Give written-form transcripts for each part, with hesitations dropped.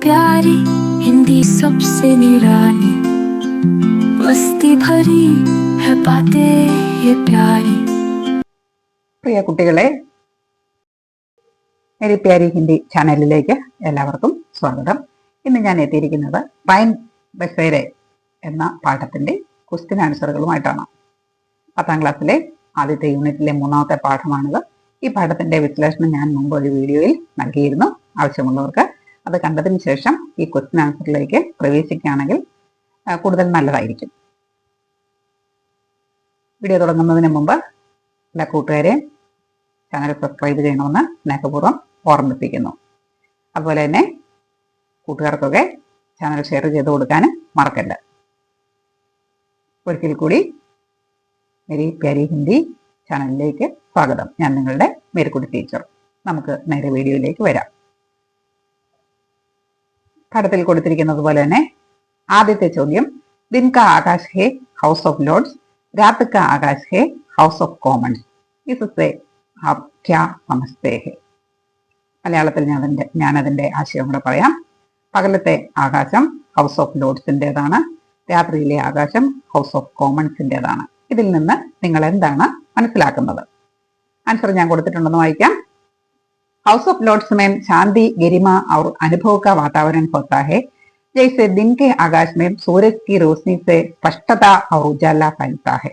प्यारी हिंदी सबसे निराली, मस्ती भरी है बातें ये प्यारी. പ്രിയ കുട്ടികളെ, മേരി പ്യാരി ഹിന്ദി ചാനലിലേക്ക് എല്ലാവർക്കും സ്വാഗതം. ഇന്ന് ഞാൻ എത്തിയിരിക്കുന്നത് പൈൻ ബസേരെ എന്ന പാഠത്തിന്റെ ക്വസ്റ്റ്യൻ ആൻസറുകളുമായിട്ടാണ്. 10ാം ക്ലാസ്സിലെ ആദ്യത്തെ യൂണിറ്റിലെ 3ാമത്തെ പാഠമാണിത്. ഈ പാഠത്തിന്റെ വിശ്ലേഷണം ഞാൻ മുമ്പ് ഒരു വീഡിയോയിൽ നൽകിയിരുന്നു. ആവശ്യമുള്ളവർക്ക് അത് കണ്ടതിന് ശേഷം ഈ ക്വസ്റ്റ്യൻ ആൻസറിലേക്ക് പ്രവേശിക്കുകയാണെങ്കിൽ കൂടുതൽ നല്ലതായിരിക്കും. വീഡിയോ തുടങ്ങുന്നതിന് മുമ്പ് എല്ലാ കൂട്ടുകാരെയും ചാനൽ സബ്സ്ക്രൈബ് ചെയ്യണമെന്ന് സ്നേഹപൂർവ്വം ഓർമ്മിപ്പിക്കുന്നു. അതുപോലെ തന്നെ കൂട്ടുകാർക്കൊക്കെ ചാനൽ ഷെയർ ചെയ്ത് കൊടുക്കാനും മറക്കല്ല. ഒരിക്കൽ കൂടി മേരി പ്യാരി ഹിന്ദി ചാനലിലേക്ക് സ്വാഗതം. ഞാൻ നിങ്ങളുടെ മേരിക്കുട്ടി ടീച്ചർ. നമുക്ക് നേരെ വീഡിയോയിലേക്ക് വരാം. പാഠത്തിൽ കൊടുത്തിരിക്കുന്നത് പോലെ തന്നെ ആദ്യത്തെ ചോദ്യം, ദിൻ കാ ആകാശ് ഹേ ഹൗസ് ഓഫ് ലോർഡ്സ്, രാത് കാ ആകാശ് ഹേ ഹൗസ് ഓഫ് കോമൺസ്, ഇസസേ ആപ് ക്യാ സമജ്തേ ഹേ. മലയാളത്തിൽ ഞാനതിന്റെ ആശയം കൂടെ പറയാം. പകലത്തെ ആകാശം ഹൗസ് ഓഫ് ലോർഡ്സിൻ്റെതാണ്, രാത്രിയിലെ ആകാശം ഹൗസ് ഓഫ് കോമൺസിൻ്റെതാണ്. ഇതിൽ നിന്ന് നിങ്ങൾ എന്താണ് മനസ്സിലാക്കുന്നത്? ആൻസർ ഞാൻ കൊടുത്തിട്ടുണ്ടെന്ന് വായിക്കാം. हाउस ऑफ लॉर्ड्स में शांति, गरिमा और अनुभव का वातावरण होता है, जैसे दिन के आकाश में सूरज की रोशनी से स्पष्टता और उजाला फैलता है.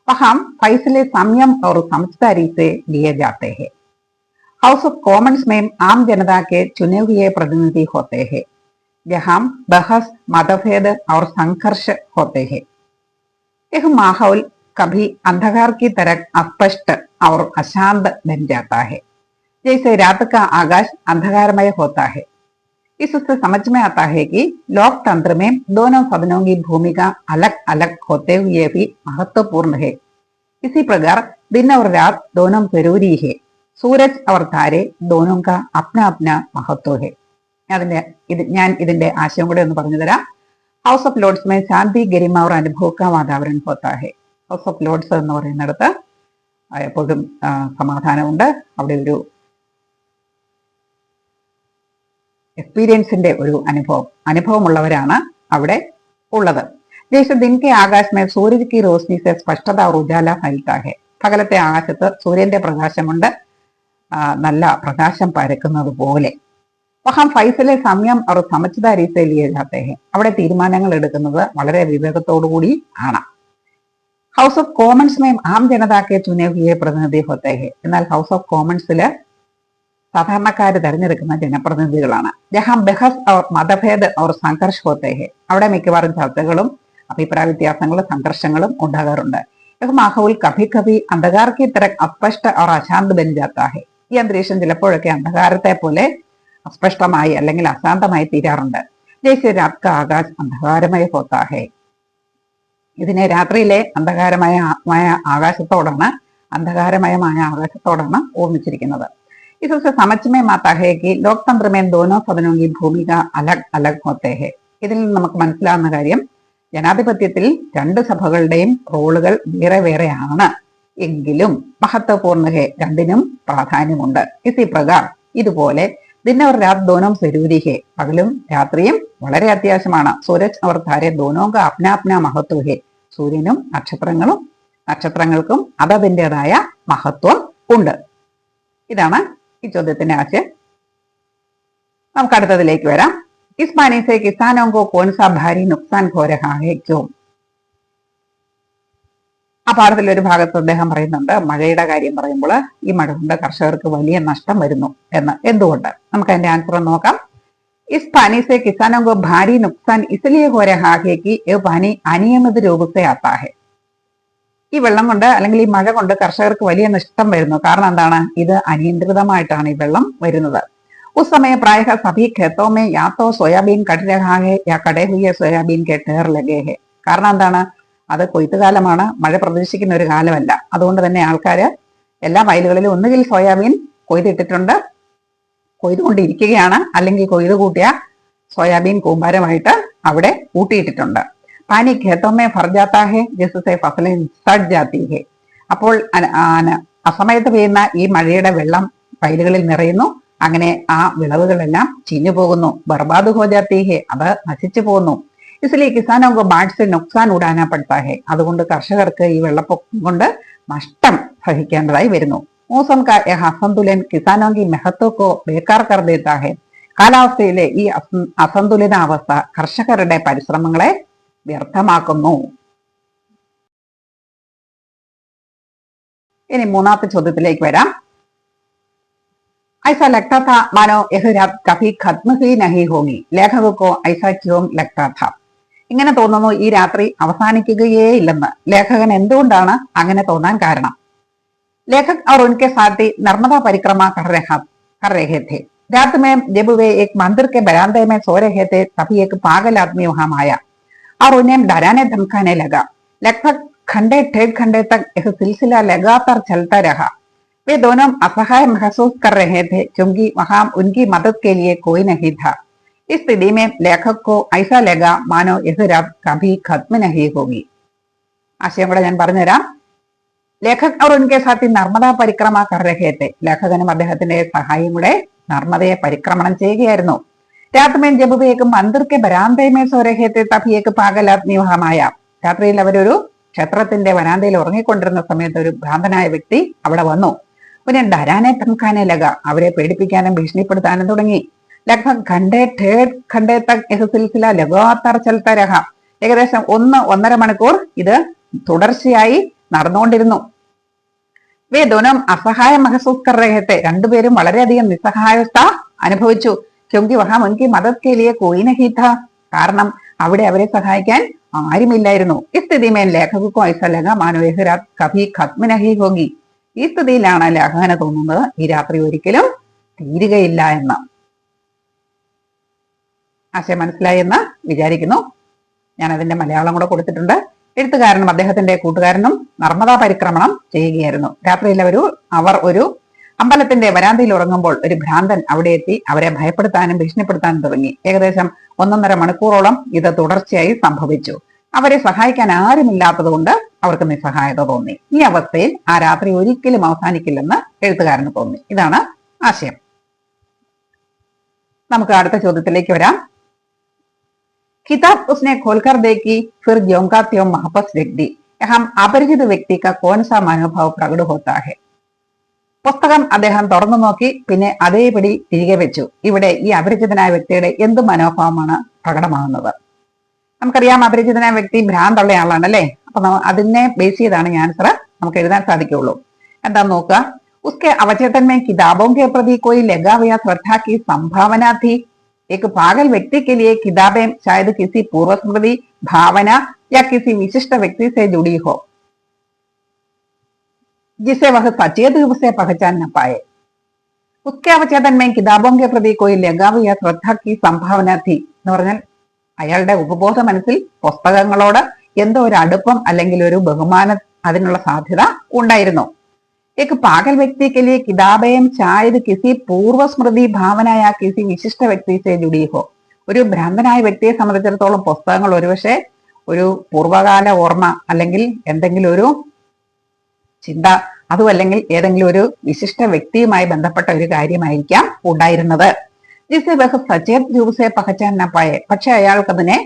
वहां फैसले संयम और समझदारी से लिए जाते हैं. हाउस ऑफ कॉमन्स में आम जनता के चुने हुए प्रतिनिधि होते हैं, जहां बहस, मतभेद और संघर्ष होते हैं. यह माहौल कभी अंधकार की तरह अस्पष्ट और अशांत बन जाता है, जैसे रात का आकाश अंधकारमय होता है. इससे समझ में आता है कि लोकतंत्र में दोनों सदनों की भूमिका अलग अलग होते हुए भी महत्वपूर्ण है. इसी प्रकार दिन और रात दोनों जरूरी है. सूरज और तारे दोनों का अपना अपना महत्व है. ഞാൻ ഇതിന്റെ ആശയം കൂടെ ഒന്ന് പറഞ്ഞു തരാം. ഹൗസ് ഓഫ് ലോർഡ്സ് में शांति, गरिमा और अनुभव का वातावरण होता है. ഹൗസ് ഓഫ് ലോർഡ്സ് എന്ന് പറയുന്നിടത്ത് എപ്പോഴും സമാധാനമുണ്ട്. അവിടെ ഒരു എക്സ്പീരിയൻസിന്റെ ഒരു അനുഭവമുള്ളവരാണ് അവിടെ ഉള്ളത്. ജയ്സെ ദിൻ കെ ആകാശ് മേ സൂര്യൻ കി റോഷ്നി സെ സ്പഷ്ടത और उजाला फैलता है. പകലത്തെ ആകാശത്ത് സൂര്യന്റെ പ്രകാശം കൊണ്ട് നല്ല പ്രകാശം പരക്കുന്നത് പോലെ. വഹാം ഫൈസലെ സംയം और समझदारी से लिए जाते हैं. അവിടെ തീരുമാനങ്ങൾ എടുക്കുന്നത് വളരെ വിവേകത്തോടുകൂടി ആണ്. ഹൗസ് ഓഫ് കോമൺസ് में आम जनता के चुने हुए प्रतिनिधि होते हैं. എന്നാൽ ഹൗസ് ഓഫ് കോമൺസില് സാധാരണക്കാര് തെരഞ്ഞെടുക്കുന്ന ജനപ്രതിനിധികളാണ്. ജഹാം ബഹസ് और मतभेद और संघर्ष होते हैं. അവിടെ മിക്കവാറും ചർച്ചകളും അഭിപ്രായ വ്യത്യാസങ്ങളും സംഘർഷങ്ങളും ഉണ്ടാകാറുണ്ട്. മാഹൗൽ കഭി കഭി അന്ധകാർ കി തരഹ് അസ്പഷ്ട और അശാന്ത് ബൻ ജാതാ ഹെ. ഈ അന്തരീക്ഷം ചിലപ്പോഴൊക്കെ അന്ധകാരത്തെ പോലെ അസ്പഷ്ടമായി അല്ലെങ്കിൽ അശാന്തമായി തീരാറുണ്ട്. ജയ്സെ രാത് കാ ആകാശ് അന്ധകാരമയ ഹോത്താ ഹെ. ഇതിനെ രാത്രിയിലെ അന്ധകാരമയമായ ആകാശത്തോടാണ് ഓർമ്മിച്ചിരിക്കുന്നത്. इससे समझ में आता है कि लोकतंत्र में दोनों सदनों की भूमिका अलग अलग होते हैं. ഇതിൽ നിന്ന് നമുക്ക് മനസ്സിലാവുന്ന കാര്യം, ജനാധിപത്യത്തിൽ രണ്ട് സഭകളുടെയും റോളുകൾ വേറെ വേറെയാണ് എങ്കിലും മഹത്വപൂർണ്ണ ഹെ, രണ്ടിനും പ്രാധാന്യമുണ്ട്. ഇസി പ്രകാർ, ഇതുപോലെ ദിൻ और रात दोनों जरूरी है. പകലും രാത്രിയും വളരെ അത്യാവശ്യമാണ്. സൂരജ് और താരെ दोनों का अपना अपना महत्व है. സൂര്യനും നക്ഷത്രങ്ങൾക്കും അതതിൻ്റെതായ മഹത്വം ഉണ്ട്. ഇതാണ് ഈ ചോദ്യത്തിന്റെ ആശയം. നമുക്ക് അടുത്തതിലേക്ക് വരാം. ഇസ് പാനി സെ കിസാനോ കോ കോൻ സാ ഭാരി നുക്സാൻ ഹോ രഹാ ഹെ ക്യോ. ആ പാഠത്തിൽ ഒരു ഭാഗത്ത് അദ്ദേഹം പറയുന്നുണ്ട്, മഴയുടെ കാര്യം പറയുമ്പോൾ ഈ മഴ കൊണ്ട് കർഷകർക്ക് വലിയ നഷ്ടം വരുന്നു എന്ന്. എന്തുകൊണ്ട്? നമുക്ക് അതിന്റെ ആൻസർ നോക്കാം. ഇസ് പാനി സെ കിസാനോ കോ ഭാരി നുക്സാൻ ഇസ്ലിയെ ഹോ രഹാ ഹെ കി യേ പാനി അനിയമിത രൂപ സെ ആതാ ഹെ. ഈ വെള്ളം കൊണ്ട് അല്ലെങ്കിൽ ഈ മഴ കൊണ്ട് കർഷകർക്ക് വലിയ നഷ്ടം വരുന്നു. കാരണം എന്താണ്? ഇത് അനിയന്ത്രിതമായിട്ടാണ് ഈ വെള്ളം വരുന്നത്. ഉസ് സമയ പ്രായ സഭി ഖേത്തോ മേ യാ തോ സോയാബീൻ കട്ട് രഹാ ഹെ യാ കടേ ഹുയ സോയാബീൻ കെ ഠേർ ലഗേ ഹെ. കാരണം എന്താണ്? അത് കൊയ്ത്തുകാലമാണ്, മഴ പ്രതീക്ഷിക്കുന്ന ഒരു കാലമല്ല. അതുകൊണ്ട് തന്നെ ആൾക്കാര് എല്ലാ വയലുകളിലും ഒന്നുകിൽ സോയാബീൻ കൊയ്തുകൊണ്ടിരിക്കുകയാണ്, അല്ലെങ്കിൽ കൊയ്തു കൂട്ടിയ സോയാബീൻ കൂമ്പാരമായിട്ട് അവിടെ കൂട്ടിയിട്ടിട്ടുണ്ട്. പാനി ഖേത്തോ മേ ഭർ ജാതാ ഹെ ജിസ്സെ ഫസലേൻ സഡ് ജാതി ഹെ. അപ്പോൾ അസമയത്ത് പെയ്യുന്ന ഈ മഴയുടെ വെള്ളം വയലുകളിൽ നിറയുന്നു. അങ്ങനെ ആ വിളവുകളെല്ലാം ചീഞ്ഞു പോകുന്നു. ബർബാദ് ഹോ ജാത്തി ഹെ, അത് നശിച്ചു പോകുന്നു. इसलिए किसानों को बाढ़ से नुकसान उड़ाना पड़ता है. അതുകൊണ്ട് കർഷകർക്ക് ഈ വെള്ളപ്പൊക്കം കൊണ്ട് നഷ്ടം സഹിക്കേണ്ടതായി വരുന്നു. मौसम का यह असंतुलन किसानों की मेहनतों को बेकार कर देता है. കാലാവസ്ഥയിലെ ഈ അസന്തുലിതാവസ്ഥ കർഷകരുടെ പരിശ്രമങ്ങളെ വ്യർത്ഥമാക്കുന്നു. ഇനി മൂന്നാമത്തെ ചോദ്യത്തിലേക്ക് വരാം. ऐसा लगता था मानो यह रात कभी खत्म ही नहीं होगी. ലേഖക് को ऐसा क्यों लगता था? ഇങ്ങനെ തോന്നുന്നു ഈ രാത്രി അവസാനിക്കുകയേ ഇല്ലെന്ന്. ലേഖകൻ എന്തുകൊണ്ടാണ് അങ്ങനെ തോന്നാൻ കാരണം? लेखक और उनके साथी नर्मदा परिक्रमा कर रहे थे. रात में जब वे एक मंदिर के बरामदे में सो रहे थे तभी एक पागल आदमी वहां आया और उन्हें डराने धमकाने लगा. लगभग डेढ़ घंटे तक यह सिलसिला लगातार चलता रहा. वे दोनों असहाय महसूस कर रहे थे क्योंकि वहां उनकी मदद के लिए कोई नहीं था. इस स्थिति में लेखक को ऐसा लगा मानो यह रात कभी खत्म नहीं होगी. ആശയം കൂടെ ഞാൻ പറഞ്ഞുതരാം. ലേഖക് और उनके साथी നർമ്മദ പരിക്രമ कर रहे थे. ലേഖകനും അദ്ദേഹത്തിന്റെ സഹായിയും കൂടെ നർമ്മദയെ പരിക്രമണം ചെയ്യുകയായിരുന്നു. രാത് में जब वे एक मंदिर के बरामदे में सो रहे थे तभी एक पागल आदमी वहां आया. രാത്രിയിൽ അവരൊരു ക്ഷേത്രത്തിന്റെ വരാന്തയിൽ ഉറങ്ങിക്കൊണ്ടിരുന്ന സമയത്ത് ഒരു ഭ്രാന്തനായ വ്യക്തി അവിടെ വന്നു. പിന്നെ ഡരാനെ ധംകാനെ ലഗ, അവരെ പേടിപ്പിക്കാനും ഭീഷണിപ്പെടുത്താനും തുടങ്ങി. ലഗ്ഭഗ് ഡേढ़ घंटे तक यह सिलसिला लगातार चलता रहा. ഏകദേശം 1-1.5 മണിക്കൂർ ഇത് തുടർച്ചയായി നടന്നുകൊണ്ടിരുന്നു. വേ ദോനം അസഹായ മഹസൂസ് കർ രഹേ തെ, രണ്ടുപേരും വളരെയധികം നിസ്സഹായത അനുഭവിച്ചു. ക്യോങ്കി വഹാം ഉൻകി മദദ് കെ ലിയെ കോയി നഹീ ഥാ, കാരണം അവിടെ അവരെ സഹായിക്കാൻ ആരുമില്ലായിരുന്നു. ഈ സ്ഥിതിമേൻ ലേഖകു ഐസ ലഗ മാനോ യഹ് രാത് കഭി ഖത്മ നഹീ ഹോഗി. ഈ സ്ഥിതിയിലാണ് ലേഖകന് തോന്നുന്നത് ഈ രാത്രി ഒരിക്കലും തീരുകയില്ല എന്ന്. ആശയം മനസ്സിലായി എന്ന് വിചാരിക്കുന്നു. ഞാൻ അതിന്റെ മലയാളം കൂടെ കൊടുത്തിട്ടുണ്ട്. എഴുത്തുകാരനും അദ്ദേഹത്തിന്റെ കൂട്ടുകാരനും നർമ്മദാ പരിക്രമണം ചെയ്യുകയായിരുന്നു. രാത്രിയിൽ അവർ ഒരു അമ്പലത്തിന്റെ വരാന്തയിൽ ഉറങ്ങുമ്പോൾ ഒരു ഭ്രാന്തൻ അവിടെ എത്തി അവരെ ഭയപ്പെടുത്താനും ഭീഷണിപ്പെടുത്താനും തുടങ്ങി. ഏകദേശം 1.5 മണിക്കൂറോളം ഇത് തുടർച്ചയായി സംഭവിച്ചു. അവരെ സഹായിക്കാൻ ആരുമില്ലാത്തത് കൊണ്ട് അവർക്ക് നിസ്സഹായത തോന്നി. ഈ അവസ്ഥയിൽ ആ രാത്രി ഒരിക്കലും അവസാനിക്കില്ലെന്ന് എഴുത്തുകാരന് തോന്നി. ഇതാണ് ആശയം. നമുക്ക് അടുത്ത ചോദ്യത്തിലേക്ക് വരാം. किताब उसने खोलकर देखी, फिर ज्यों का त्यों वापस रख दी. यहाँ अपरिचित व्यक्ति का कौन सा मनोभाव प्रकट होता है? പുസ്തകം അദ്ദേഹം തുറന്നു നോക്കി, പിന്നെ അതേപടി തിരികെ വെച്ചു. ഇവിടെ ഈ അപരിചിതനായ വ്യക്തിയുടെ എന്ത് മനോഭാവമാണ് പ്രകടമാകുന്നത്? നമുക്കറിയാം, അപരിചിതനായ വ്യക്തി ഭ്രാന്തുള്ള ആളാണ് അല്ലെ. അപ്പൊ അതിനെ ബേസ് ചെയ്താണ് ഈ ആൻസർ നമുക്ക് എഴുതാൻ സാധിക്കുള്ളൂ. എന്താന്ന് നോക്കുക. उसके अवचेतन में किताबों के प्रति कोई लगा हुआ श्रद्धा की संभावना थी. एक पागल व्यक्ति के लिए किताबें शायद किसी पूर्व स्मृति, भावना या किसी विशिष्ट व्यक्ति से जुड़ी हो जिसे वह सचेत रूप से पहचान न पाए. उसके अवचेतन में किताबों के प्रति कोई लगा हुआ श्रद्धा की संभावना थी എന്ന് പറഞ്ഞാൽ അയാളുടെ ഉപബോധ മനസ്സിൽ പുസ്തകങ്ങളോട് എന്തോ ഒരു അടുപ്പം അല്ലെങ്കിൽ ഒരു ബഹുമാനം അതിനുള്ള സാധ്യത ഉണ്ടായിരുന്നു. एक पागल व्यक्ति के लिए किताबें शायद किसी पूर्व स्मृति, भावना या किसी विशिष्ट व्यक्ति से जुड़ी हो. ഒരു ഭ്രാന്തനായ വ്യക്തിയെ സംബന്ധിച്ചിടത്തോളം പുസ്തകങ്ങൾ ഒരുപക്ഷെ ഒരു പൂർവകാല ഓർമ്മ അല്ലെങ്കിൽ എന്തെങ്കിലും ഒരു ചിന്ത, അതും അല്ലെങ്കിൽ ഏതെങ്കിലും ഒരു വിശിഷ്ട വ്യക്തിയുമായി ബന്ധപ്പെട്ട ഒരു കാര്യമായിരിക്കാം ഉണ്ടായിരുന്നത്. ജിസെ വഹ് സചേത് രൂപസെ പഹച്ചാൻ ന പായെ, പക്ഷെ അയാൾക്കതിനെ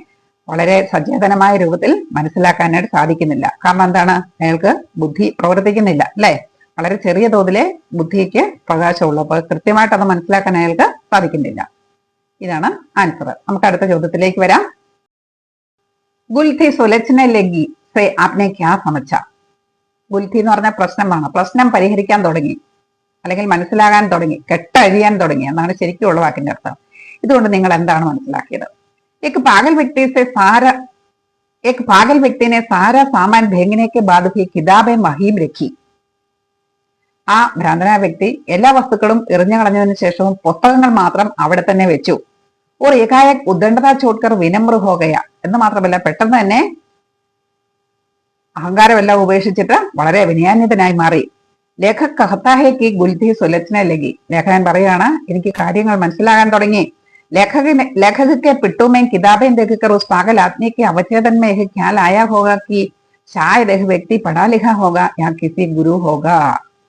വളരെ സചേതനമായ രൂപത്തിൽ മനസ്സിലാക്കാനായിട്ട് സാധിക്കുന്നില്ല. കാരണം എന്താണ്? അയാൾക്ക് ബുദ്ധി പ്രവർത്തിക്കുന്നില്ല അല്ലെ. വളരെ ചെറിയ തോതിലെ ബുദ്ധിക്ക് പ്രകാശമുള്ളപ്പോൾ കൃത്യമായിട്ട് അത് മനസ്സിലാക്കാൻ അയാൾക്ക് സാധിക്കുന്നില്ല. ഇതാണ് ആൻസർ. നമുക്ക് അടുത്ത ചോദ്യത്തിലേക്ക് വരാം. ഗുൽഥി സുലച്ഛനെ ലഗി സേ ആപ്നെ ക്യാ സമച്ച. ഗുൽഥി എന്ന് പറഞ്ഞ പ്രശ്നമാണ്. പ്രശ്നം പരിഹരിക്കാൻ തുടങ്ങി അല്ലെങ്കിൽ മനസ്സിലാകാൻ തുടങ്ങി, കെട്ടഴിയാൻ തുടങ്ങി എന്നാണ് ശരിക്കുള്ള വാക്കിന്റെ അർത്ഥം. ഇതുകൊണ്ട് നിങ്ങൾ എന്താണ് മനസ്സിലാക്കിയത്? एक पागल व्यक्ति ने सारा सामान भेजने के बाद भी किताबें वहीं रखी. ആ ഭ്രാന്തനായ വ്യക്തി എല്ലാ വസ്തുക്കളും എറിഞ്ഞു കളഞ്ഞതിന് ശേഷവും പുസ്തകങ്ങൾ മാത്രം അവിടെ തന്നെ വെച്ചു. ഓർ ഏകായക് ഉദ്ദണ്ഡത ചോട്ട്കർ വിനമ്ര ഹോ ഗയ, എന്ന് മാത്രമല്ല പെട്ടെന്ന് തന്നെ അഹങ്കാരമെല്ലാം ഉപേക്ഷിച്ചിട്ട് വളരെ വിനയാന്വിതനായി മാറി. ലേഖക് കഹത്താ ഹെ കി ഗുൽഥി സുലച്ഛനെ ലഗി. ലേഖകൻ പറയാണ്, എനിക്ക് കാര്യങ്ങൾ മനസ്സിലാകാൻ തുടങ്ങി. लेखक के पिट्टू में किताबें देखकर उस पागल आदमी के अवचेतन में यह ख्याल आया होगा कि शायद यह व्यक्ति पढ़ा लिखा होगा या किसी गुरु होगा.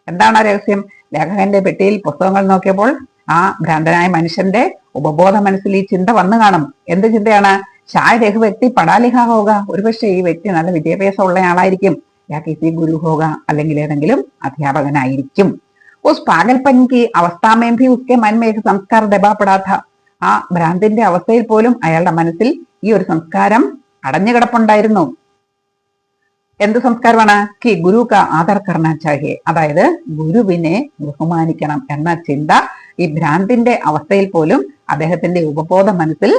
എന്താണ് രഹസ്യം? ലേഖകന്റെ പെട്ടിയിൽ പുസ്തകങ്ങൾ നോക്കിയപ്പോൾ ആ ഭ്രാന്തനായ മനുഷ്യന്റെ ഉപബോധ മനസ്സിൽ ഈ ചിന്ത വന്നു കാണും. എന്ത് ചിന്തയാണ്? ശായദ് ഏക് വ്യക്തി പടാ ലിഖാ ഹോഗ, ഒരുപക്ഷെ ഈ വ്യക്തി നല്ല വിദ്യാഭ്യാസം ഉള്ള ആളായിരിക്കും. യാ കിസി ഗുരു ഹോഗ, അല്ലെങ്കിൽ ഏതെങ്കിലും അധ്യാപകനായിരിക്കും. ഉസ് പാഗൽപൻ കി അവസ്ഥാമേം ഭി ഉസ്കെ മൻ മേ ഏക് സംസ്കാർ ദബാ പടാ ഥാ, ആ ഭ്രാന്തിന്റെ അവസ്ഥയിൽ പോലും അയാളുടെ മനസ്സിൽ ഈ ഒരു സംസ്കാരം അടഞ്ഞു കിടപ്പുണ്ടായിരുന്നു. എന്ത് സംസ്കാരമാണ്? കി ഗുരു കാ ആദർ കർണ ചാഹിയെ, അതായത് ഗുരുവിനെ ബഹുമാനിക്കണം എന്ന ചിന്ത ഈ ഭ്രാന്തിന്റെ അവസ്ഥയിൽ പോലും അദ്ദേഹത്തിന്റെ ഉപബോധ മനസ്സിൽ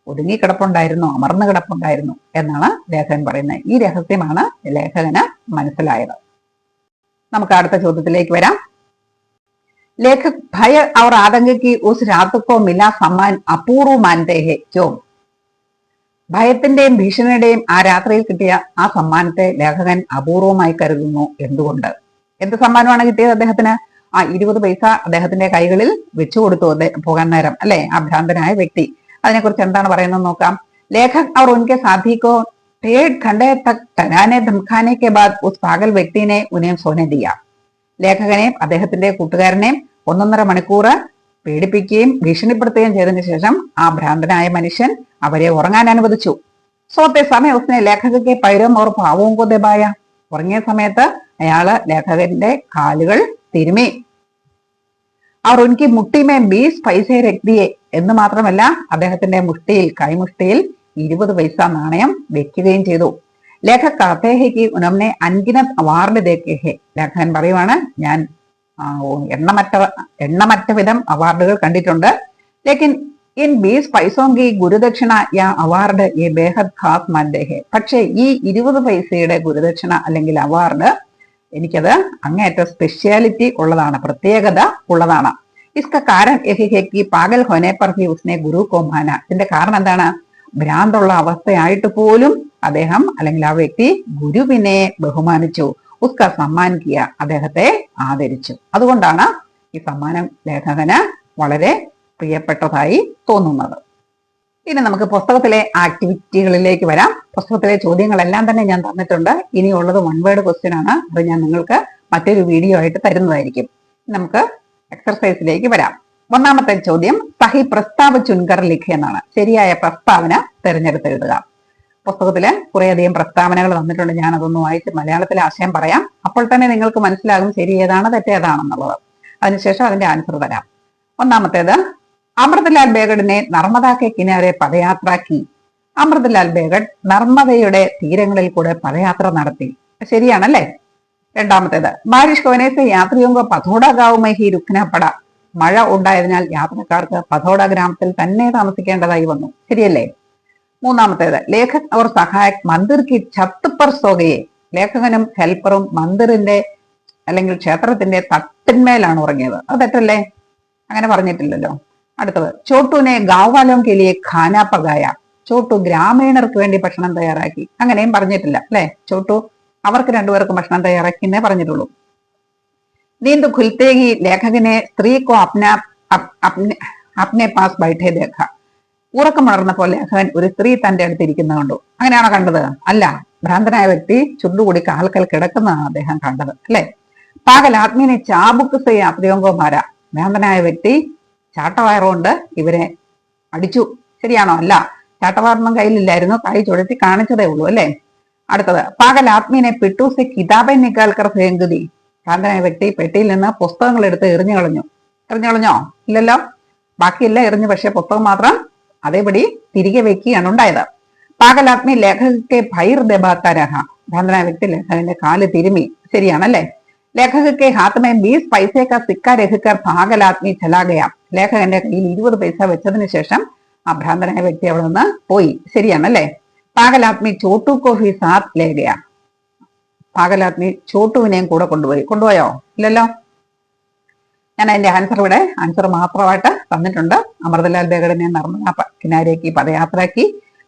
ഒതുങ്ങിക്കിടപ്പുണ്ടായിരുന്നു, അമർന്നു കിടപ്പുണ്ടായിരുന്നു എന്നാണ് ലേഖകൻ പറയുന്നത്. ഈ രഹസ്യമാണ് ലേഖകന് മനസ്സിലായത്. നമുക്ക് അടുത്ത ചോദ്യത്തിലേക്ക് വരാം. लेखक भय और आतंक की उस रात को मिला सम्मान अपूर्व मानते हैं जो, ഭയത്തിന്റെയും ഭീഷണിയുടെയും ആ രാത്രിയിൽ കിട്ടിയ ആ സമ്മാനത്തെ ലേഖകൻ അപൂർവമായി കരുതുന്നു. എന്തുകൊണ്ട്? എന്ത് സമ്മാനമാണ് കിട്ടിയത് അദ്ദേഹത്തിന്? ആ 20 പൈസ അദ്ദേഹത്തിന്റെ കൈകളിൽ വെച്ചു കൊടുത്തു പോകാൻ നേരം, അല്ലെ? ആ ഭ്രാന്തനായ വ്യക്തി. അതിനെക്കുറിച്ച് എന്താണ് പറയുന്നത് നോക്കാം. ലേഖക് और उनके साथी को 1.5 घंटे तक डराने धमकाने के बाद उस पागल व्यक्ति ने उन्हें सोने दिया. ലേഖകനെയും അദ്ദേഹത്തിന്റെ കൂട്ടുകാരനെയും 1.5 മണിക്കൂർ പേടിപ്പിക്കുകയും ഭീഷണിപ്പെടുത്തുകയും ചെയ്തതിനു ശേഷം ആ ഭ്രാന്തനായ മനുഷ്യൻ അവരെ ഉറങ്ങാൻ അനുവദിച്ചു. സോത്തെ സമയം ഉസ്നെ ലേഖകന്റെ പൈരം ഓർ പാവവും കൊ ദബായ, ഉറങ്ങിയ സമയത്ത് അയാള് ലേഖകന്റെ കാലുകൾ തിരുമി. അവർ ഉൻകി മുട്ടിമേ 20 പൈസ രക്തിയെ, എന്ന് മാത്രമല്ല അദ്ദേഹത്തിന്റെ മുഷ്ടിയിൽ, കൈമുഷ്ടിയിൽ 20 പൈസ നാണയം വെക്കുകയും ചെയ്തു. ലേഖക് कहते हैं कि उन्होंने अनगिनत अवार्ड देखे हैं. ലേഖകൻ പറയുവാണ്, ഞാൻ എണ്ണമറ്റ വിധം അവാർഡുകൾ കണ്ടിട്ടുണ്ട്. ലേക്കിൻ ഇൻ 20 പൈസോं की ഗുരുദക്ഷിണ യാ അവാർഡ് ये बेहद खास मानते हैं. പക്ഷേ ഈ 20 പൈസയുടെ ഗുരുദക്ഷിണ അല്ലെങ്കിൽ അവാർഡ് എനിക്കത് അങ്ങേയറ്റ സ്പെഷ്യാലിറ്റി ഉള്ളതാണ്, പ്രത്യേകത ഉള്ളതാണ്. इसका कारण यही है कि पागल होने पर भी उसने गुरु को माना. ഇതിന്റെ കാരണം എന്താണ്? ഭ്രാന്തുള്ള അവസ്ഥയായിട്ട് പോലും അദ്ദേഹം അല്ലെങ്കിൽ ആ വ്യക്തി ഗുരുവിനെ ബഹുമാനിച്ചു. ഉസ്ക സമ്മാൻ കിയ, അദ്ദേഹത്തെ ആദരിച്ചു. അതുകൊണ്ടാണ് ഈ സമ്മാനം ലേഖകന് വളരെ പ്രിയപ്പെട്ടതായി തോന്നുന്നത്. ഇനി നമുക്ക് പുസ്തകത്തിലെ ആക്ടിവിറ്റികളിലേക്ക് വരാം. പുസ്തകത്തിലെ ചോദ്യങ്ങളെല്ലാം തന്നെ ഞാൻ തന്നിട്ടുണ്ട്. ഇനിയുള്ളത് 1 വേർഡ് ക്വസ്റ്റ്യൻ ആണ്. അത് ഞാൻ നിങ്ങൾക്ക് മറ്റൊരു വീഡിയോ ആയിട്ട് തരുന്നതായിരിക്കും. നമുക്ക് എക്സർസൈസിലേക്ക് വരാം. ഒന്നാമത്തെ ചോദ്യം സഹി പ്രസ്താവ ചുൻകർ ലിഖ എന്നാണ്. ശരിയായ പ്രസ്താവന തിരഞ്ഞെടുത്തെഴുതുക. പുസ്തകത്തില് കുറേയധികം പ്രസ്താവനകൾ തന്നിട്ടുണ്ട്. ഞാൻ അതൊന്ന് വായിച്ച് മലയാളത്തിലെ ആശയം പറയാം. അപ്പോൾ തന്നെ നിങ്ങൾക്ക് മനസ്സിലാകും ശരി ഏതാണ് തെറ്റേതാണെന്നുള്ളത്. അതിനുശേഷം അതിന്റെ ആൻസർ തരാം. ഒന്നാമത്തേത്, അമൃതലാൽ ബേഗഡിനെ നർമ്മദാക്കെ കിനാരെ പദയാത്രാക്കി. അമൃതലാൽ ബേഗഡ് നർമ്മദയുടെ തീരങ്ങളിൽ കൂടെ പദയാത്ര നടത്തി. ശരിയാണല്ലേ? രണ്ടാമത്തേത്, ബാരിഷ് കോനേസെ യാത്രിയോങ്കോ പഥോഡ ഗാവുമേ ഹി രുക്ന പട. മഴ ഉണ്ടായതിനാൽ യാത്രക്കാർക്ക് പഥോഡ ഗ്രാമത്തിൽ തന്നെ താമസിക്കേണ്ടതായി വന്നു. ശരിയല്ലേ? മൂന്നാമത്തേത്, ലേഖക് അവർ സഹായക് മന്ദിർ കി ഛത്ത് പർ സോഗയെ. ലേഖകനും ഹെൽപ്പറും മന്ദിറിന്റെ അല്ലെങ്കിൽ ക്ഷേത്രത്തിന്റെ തട്ടിന്മേലാണ് ഉറങ്ങിയത്. അത് തെറ്റല്ലേ? അങ്ങനെ പറഞ്ഞിട്ടില്ലല്ലോ. അടുത്തത്, ചോട്ടുവിനെ ഗാവ്വാലോം കെലിയെ ഖാന പകായ. ചോട്ടു ഗ്രാമീണർക്ക് വേണ്ടി ഭക്ഷണം തയ്യാറാക്കി. അങ്ങനെയും പറഞ്ഞിട്ടില്ല അല്ലെ? ചോട്ടു അവർക്ക് രണ്ടുപേർക്കും ഭക്ഷണം തയ്യാറാക്കി എന്നേ പറഞ്ഞിട്ടുള്ളൂ. നീന്ത് ഖുൽത്തേഹി ലേഖകനെ സ്ത്രീ കോ അപ്നെ പാസ് ബൈഠേ ദേഖ. ഉറക്കമുണർന്നപ്പോൾ ലേഖകൻ ഒരു സ്ത്രീ തന്റെ അടുത്ത് ഇരിക്കുന്നത് കണ്ടു. അങ്ങനെയാണോ കണ്ടത്? അല്ല, ഭ്രാന്തനായ വ്യക്തി ചുണ്ടുകൂടി കാൽക്കൽ കിടക്കുന്നതാണ് അദ്ദേഹം കണ്ടത് അല്ലെ? പാകൽ ആത്മീനെ ചാബുക്ക് സേ യാത്രിയോങ്കോ മാര. ഭ്രാന്തനായ വ്യക്തി ചാട്ടവയറുകൊണ്ട് ഇവരെ അടിച്ചു. ശരിയാണോ? അല്ല, ചാട്ടവയറൊന്നും കയ്യിലില്ലായിരുന്നു, കൈ ചുഴറ്റി കാണിച്ചതേ ഉള്ളൂ അല്ലെ? അടുത്തത്, പാകൽ ആത്മീനെ പിട്ടൂസെ കിതാബൻ നിക്കാൽക്കർ ഫേങ്കുതി. ഭ്രാന്തനായ വ്യക്തി പെട്ടിയിൽ നിന്ന് പുസ്തകങ്ങൾ എടുത്ത് എറിഞ്ഞു കളഞ്ഞു. എറിഞ്ഞു കളഞ്ഞോ? ഇല്ലല്ലോ, ബാക്കിയെല്ലാം എറിഞ്ഞു, പക്ഷെ പുസ്തകം മാത്രം അതേപടി തിരികെ വെക്കുകയാണ് ഉണ്ടായത്. പാകലാത്മി ലേഖകക്കെ ഭൈർ ദബാത്തരഹ. ഭ്രാന്തനായ വ്യക്തി ലേഖകന്റെ കാല് തിരുമി. ശരിയാണല്ലേ? ലേഖകക്കെ ഹാത്തമേ 20 പൈസേക്ക സിക്ക രഹിക്കർ പാകലാത്മി ചലാകയ. ലേഖകന്റെ കയ്യിൽ 20 പൈസ വെച്ചതിന് ശേഷം ആ ഭ്രാന്തനായ വ്യക്തി അവിടെ നിന്ന് പോയി. ശരിയാണല്ലേ? പാകലാത്മി ചോട്ടു കോ ഭി സാത്ത് ലേഗയ. പാകലാത്മി ചോട്ടുവിനെയും കൂടെ കൊണ്ടുപോയി. കൊണ്ടുപോയോ? ഇല്ലല്ലോ. ഞാൻ അതിന്റെ ആൻസർ മാത്രമായിട്ട് തന്നിട്ടുണ്ട്. അമൃതലാൽ ബേഗഡിനെ നർമ്മദ കിനാരേക്ക് പദയാത്രയാക്കി.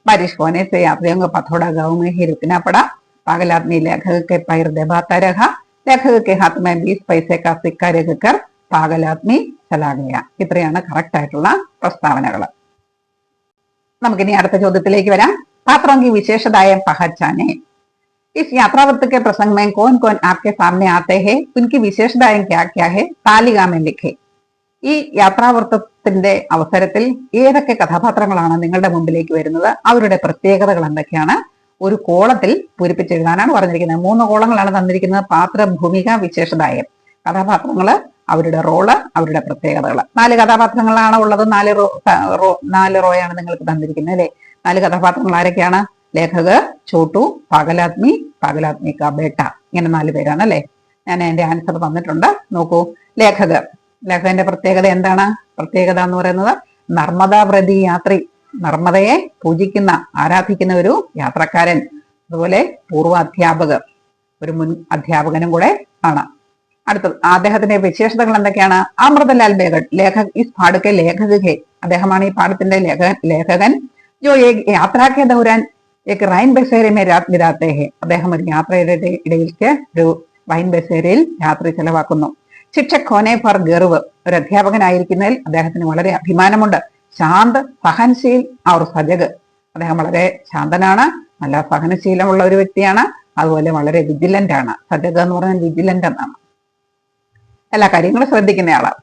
ബാരിഷ് കോനെ സെ യാത്രിയോങ്കോ പഥോഡ ഗാവുമേ ഹി രുക്ന പട. പാകലാത്മി ലേഖകക്കെ പൈർ ദബാത്ത രഹ. ലേഖകക്കെ ഹാത്ത് മേ 20 പൈസേ കാ സിക്ക രഹിക്കർ പാകലാത്മി ചലാഗയ. ഇത്രയാണ് കറക്റ്റ് ആയിട്ടുള്ള പ്രസ്താവനകൾ. നമുക്കിനി അടുത്ത ചോദ്യത്തിലേക്ക് വരാം. പാത്രോं की विशेषताएं पहचाने. इस यात्रावृत्त के प्रसंग में कौन कौन आपके सामने आते हैं, उनकी विशेषताएं क्या क्या है, तालिका में लिखे. ഈ യാത്രാവൃത്തത്തിന്റെ അവസരത്തിൽ ഏതൊക്കെ കഥാപാത്രങ്ങളാണ് നിങ്ങളുടെ മുമ്പിലേക്ക് വരുന്നത്, അവരുടെ പ്രത്യേകതകൾ എന്തൊക്കെയാണ് ഒരു കോളത്തിൽ പൂരിപ്പിച്ചെഴുതാനാണ് പറഞ്ഞിരിക്കുന്നത്. 3 കോളങ്ങളാണ് തന്നിരിക്കുന്നത്. പാത്ര, ഭൂമിക, വിശേഷതായം. കഥാപാത്രങ്ങള്, അവരുടെ റോള്, അവരുടെ പ്രത്യേകതകൾ. 4 കഥാപാത്രങ്ങളാണ് ഉള്ളത്. 4 റോയാണ് നിങ്ങൾക്ക് തന്നിരിക്കുന്നത് അല്ലെ. 4 കഥാപാത്രങ്ങൾ ആരൊക്കെയാണ്? ലേഖക്, ചോട്ടു, പാഗലാത്മി, പാഗലാത്മി കാ ബേട്ട. ഇങ്ങനെ 4 പേരാണ് അല്ലെ. ഞാൻ എന്റെ ആൻസർ തന്നിട്ടുണ്ട്, നോക്കൂ. ലേഖകന്റെ പ്രത്യേകത എന്താണ്? പ്രത്യേകത എന്ന് പറയുന്നത് നർമ്മദാ വ്രതി യാത്രി, നർമ്മദയെ പൂജിക്കുന്ന ആരാധിക്കുന്ന ഒരു യാത്രക്കാരൻ. അതുപോലെ പൂർവ്വ അധ്യാപകർ, ഒരു മുൻ അധ്യാപകനും കൂടെ ആണ്. അടുത്തത് അദ്ദേഹത്തിന്റെ വിശേഷതകൾ എന്തൊക്കെയാണ്? അമൃതലാൽ ബേഗഡ്, ലേഖക് ഇസ് പാഠക്കെ ലേഖക് ഹെ, അദ്ദേഹമാണ് ഈ പാഠത്തിന്റെ ലേഖകൻ. ജോ യാത്രാക്കെ ദൗരാൻ ഏക് റൈൻ ബസേരെ മേ രാത് ബിതാത്തെ ഹെ, അദ്ദേഹം ഒരു യാത്രയുടെ ഇടയിലേക്ക് ഒരു വൈൻ ബസേരയിൽ രാത്രി ചെലവാക്കുന്നു. ശിക്ഷക് ഹോനെ ഫർ ഗർവ്, ഒരു അധ്യാപകനായിരിക്കുന്നതിൽ അദ്ദേഹത്തിന് വളരെ അഭിമാനമുണ്ട്. ശാന്ത്, സഹൻശീൽ ഔർ സജഗ്, അദ്ദേഹം വളരെ ശാന്തനാണ്, നല്ല സഹനശീലമുള്ള ഒരു വ്യക്തിയാണ്. അതുപോലെ വളരെ വിജിലന്റ് ആണ്. സജഗ് എന്ന് പറഞ്ഞാൽ വിജിലന്റ് എന്നാണ്, എല്ലാ കാര്യങ്ങളും ശ്രദ്ധിക്കുന്നയാളാണ്.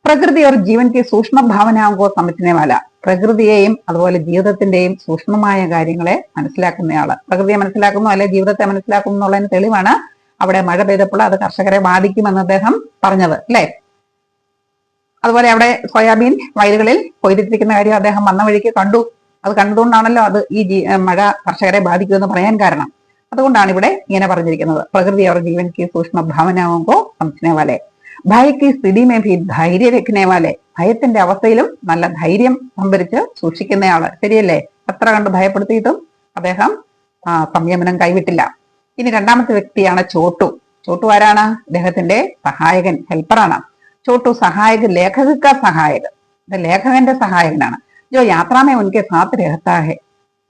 പ്രകൃതി ഒരു ജീവൻക്ക് സൂക്ഷ്മ ഭാവനാങ്കോ സമറ്റിനെ വാല, പ്രകൃതിയെയും അതുപോലെ ജീവിതത്തിന്റെയും സൂക്ഷ്മമായ കാര്യങ്ങളെ മനസ്സിലാക്കുന്നയാള്. പ്രകൃതിയെ മനസ്സിലാക്കുന്നു അല്ലെ ജീവിതത്തെ മനസ്സിലാക്കുന്നു എന്നുള്ളതിന് തെളിവാണ് അവിടെ മഴ പെയ്തപ്പോൾ അത് കർഷകരെ ബാധിക്കുമെന്ന് അദ്ദേഹം പറഞ്ഞത് അല്ലെ. അതുപോലെ അവിടെ സോയാബീൻ വയലുകളിൽ കൊയ്തിട്ടിരിക്കുന്ന കാര്യം അദ്ദേഹം വന്ന വഴിക്ക് കണ്ടു. അത് കണ്ടതുകൊണ്ടാണല്ലോ അത് ഈ മഴ കർഷകരെ ബാധിക്കുമെന്ന് പറയാൻ കാരണം. അതുകൊണ്ടാണ് ഇവിടെ ഇങ്ങനെ പറഞ്ഞിരിക്കുന്നത്. പ്രകൃതി അവർ ജീവൻ കി സൂക്ഷ്മ ഭാവനാവുമ്പോ സമച്ചിനെ വാലെ, ഭയക്ക് സ്ഥിതി മേ ഭി ധൈര്യ രഖ്നെ വാലെ, ഭയത്തിന്റെ അവസ്ഥയിലും നല്ല ധൈര്യം സംഭരിച്ച് സൂക്ഷിക്കുന്നയാള്. ശരിയല്ലേ? എത്ര കണ്ട് ഭയപ്പെടുത്തിയിട്ടും അദ്ദേഹം സംയമനം കൈവിട്ടില്ല. ഇനി രണ്ടാമത്തെ വ്യക്തിയാണ് ചോട്ടു. ചോട്ടു ആരാണ്? അദ്ദേഹത്തിന്റെ സഹായകൻ, ഹെൽപ്പറാണ്. ചോട്ടു സഹായക, ലേഖക സഹായക, ലേഖകന്റെ സഹായകനാണ്. ജോ യാത്രാമേ ഉൻകെ സാത്ത് രഹത്താ ഹെ,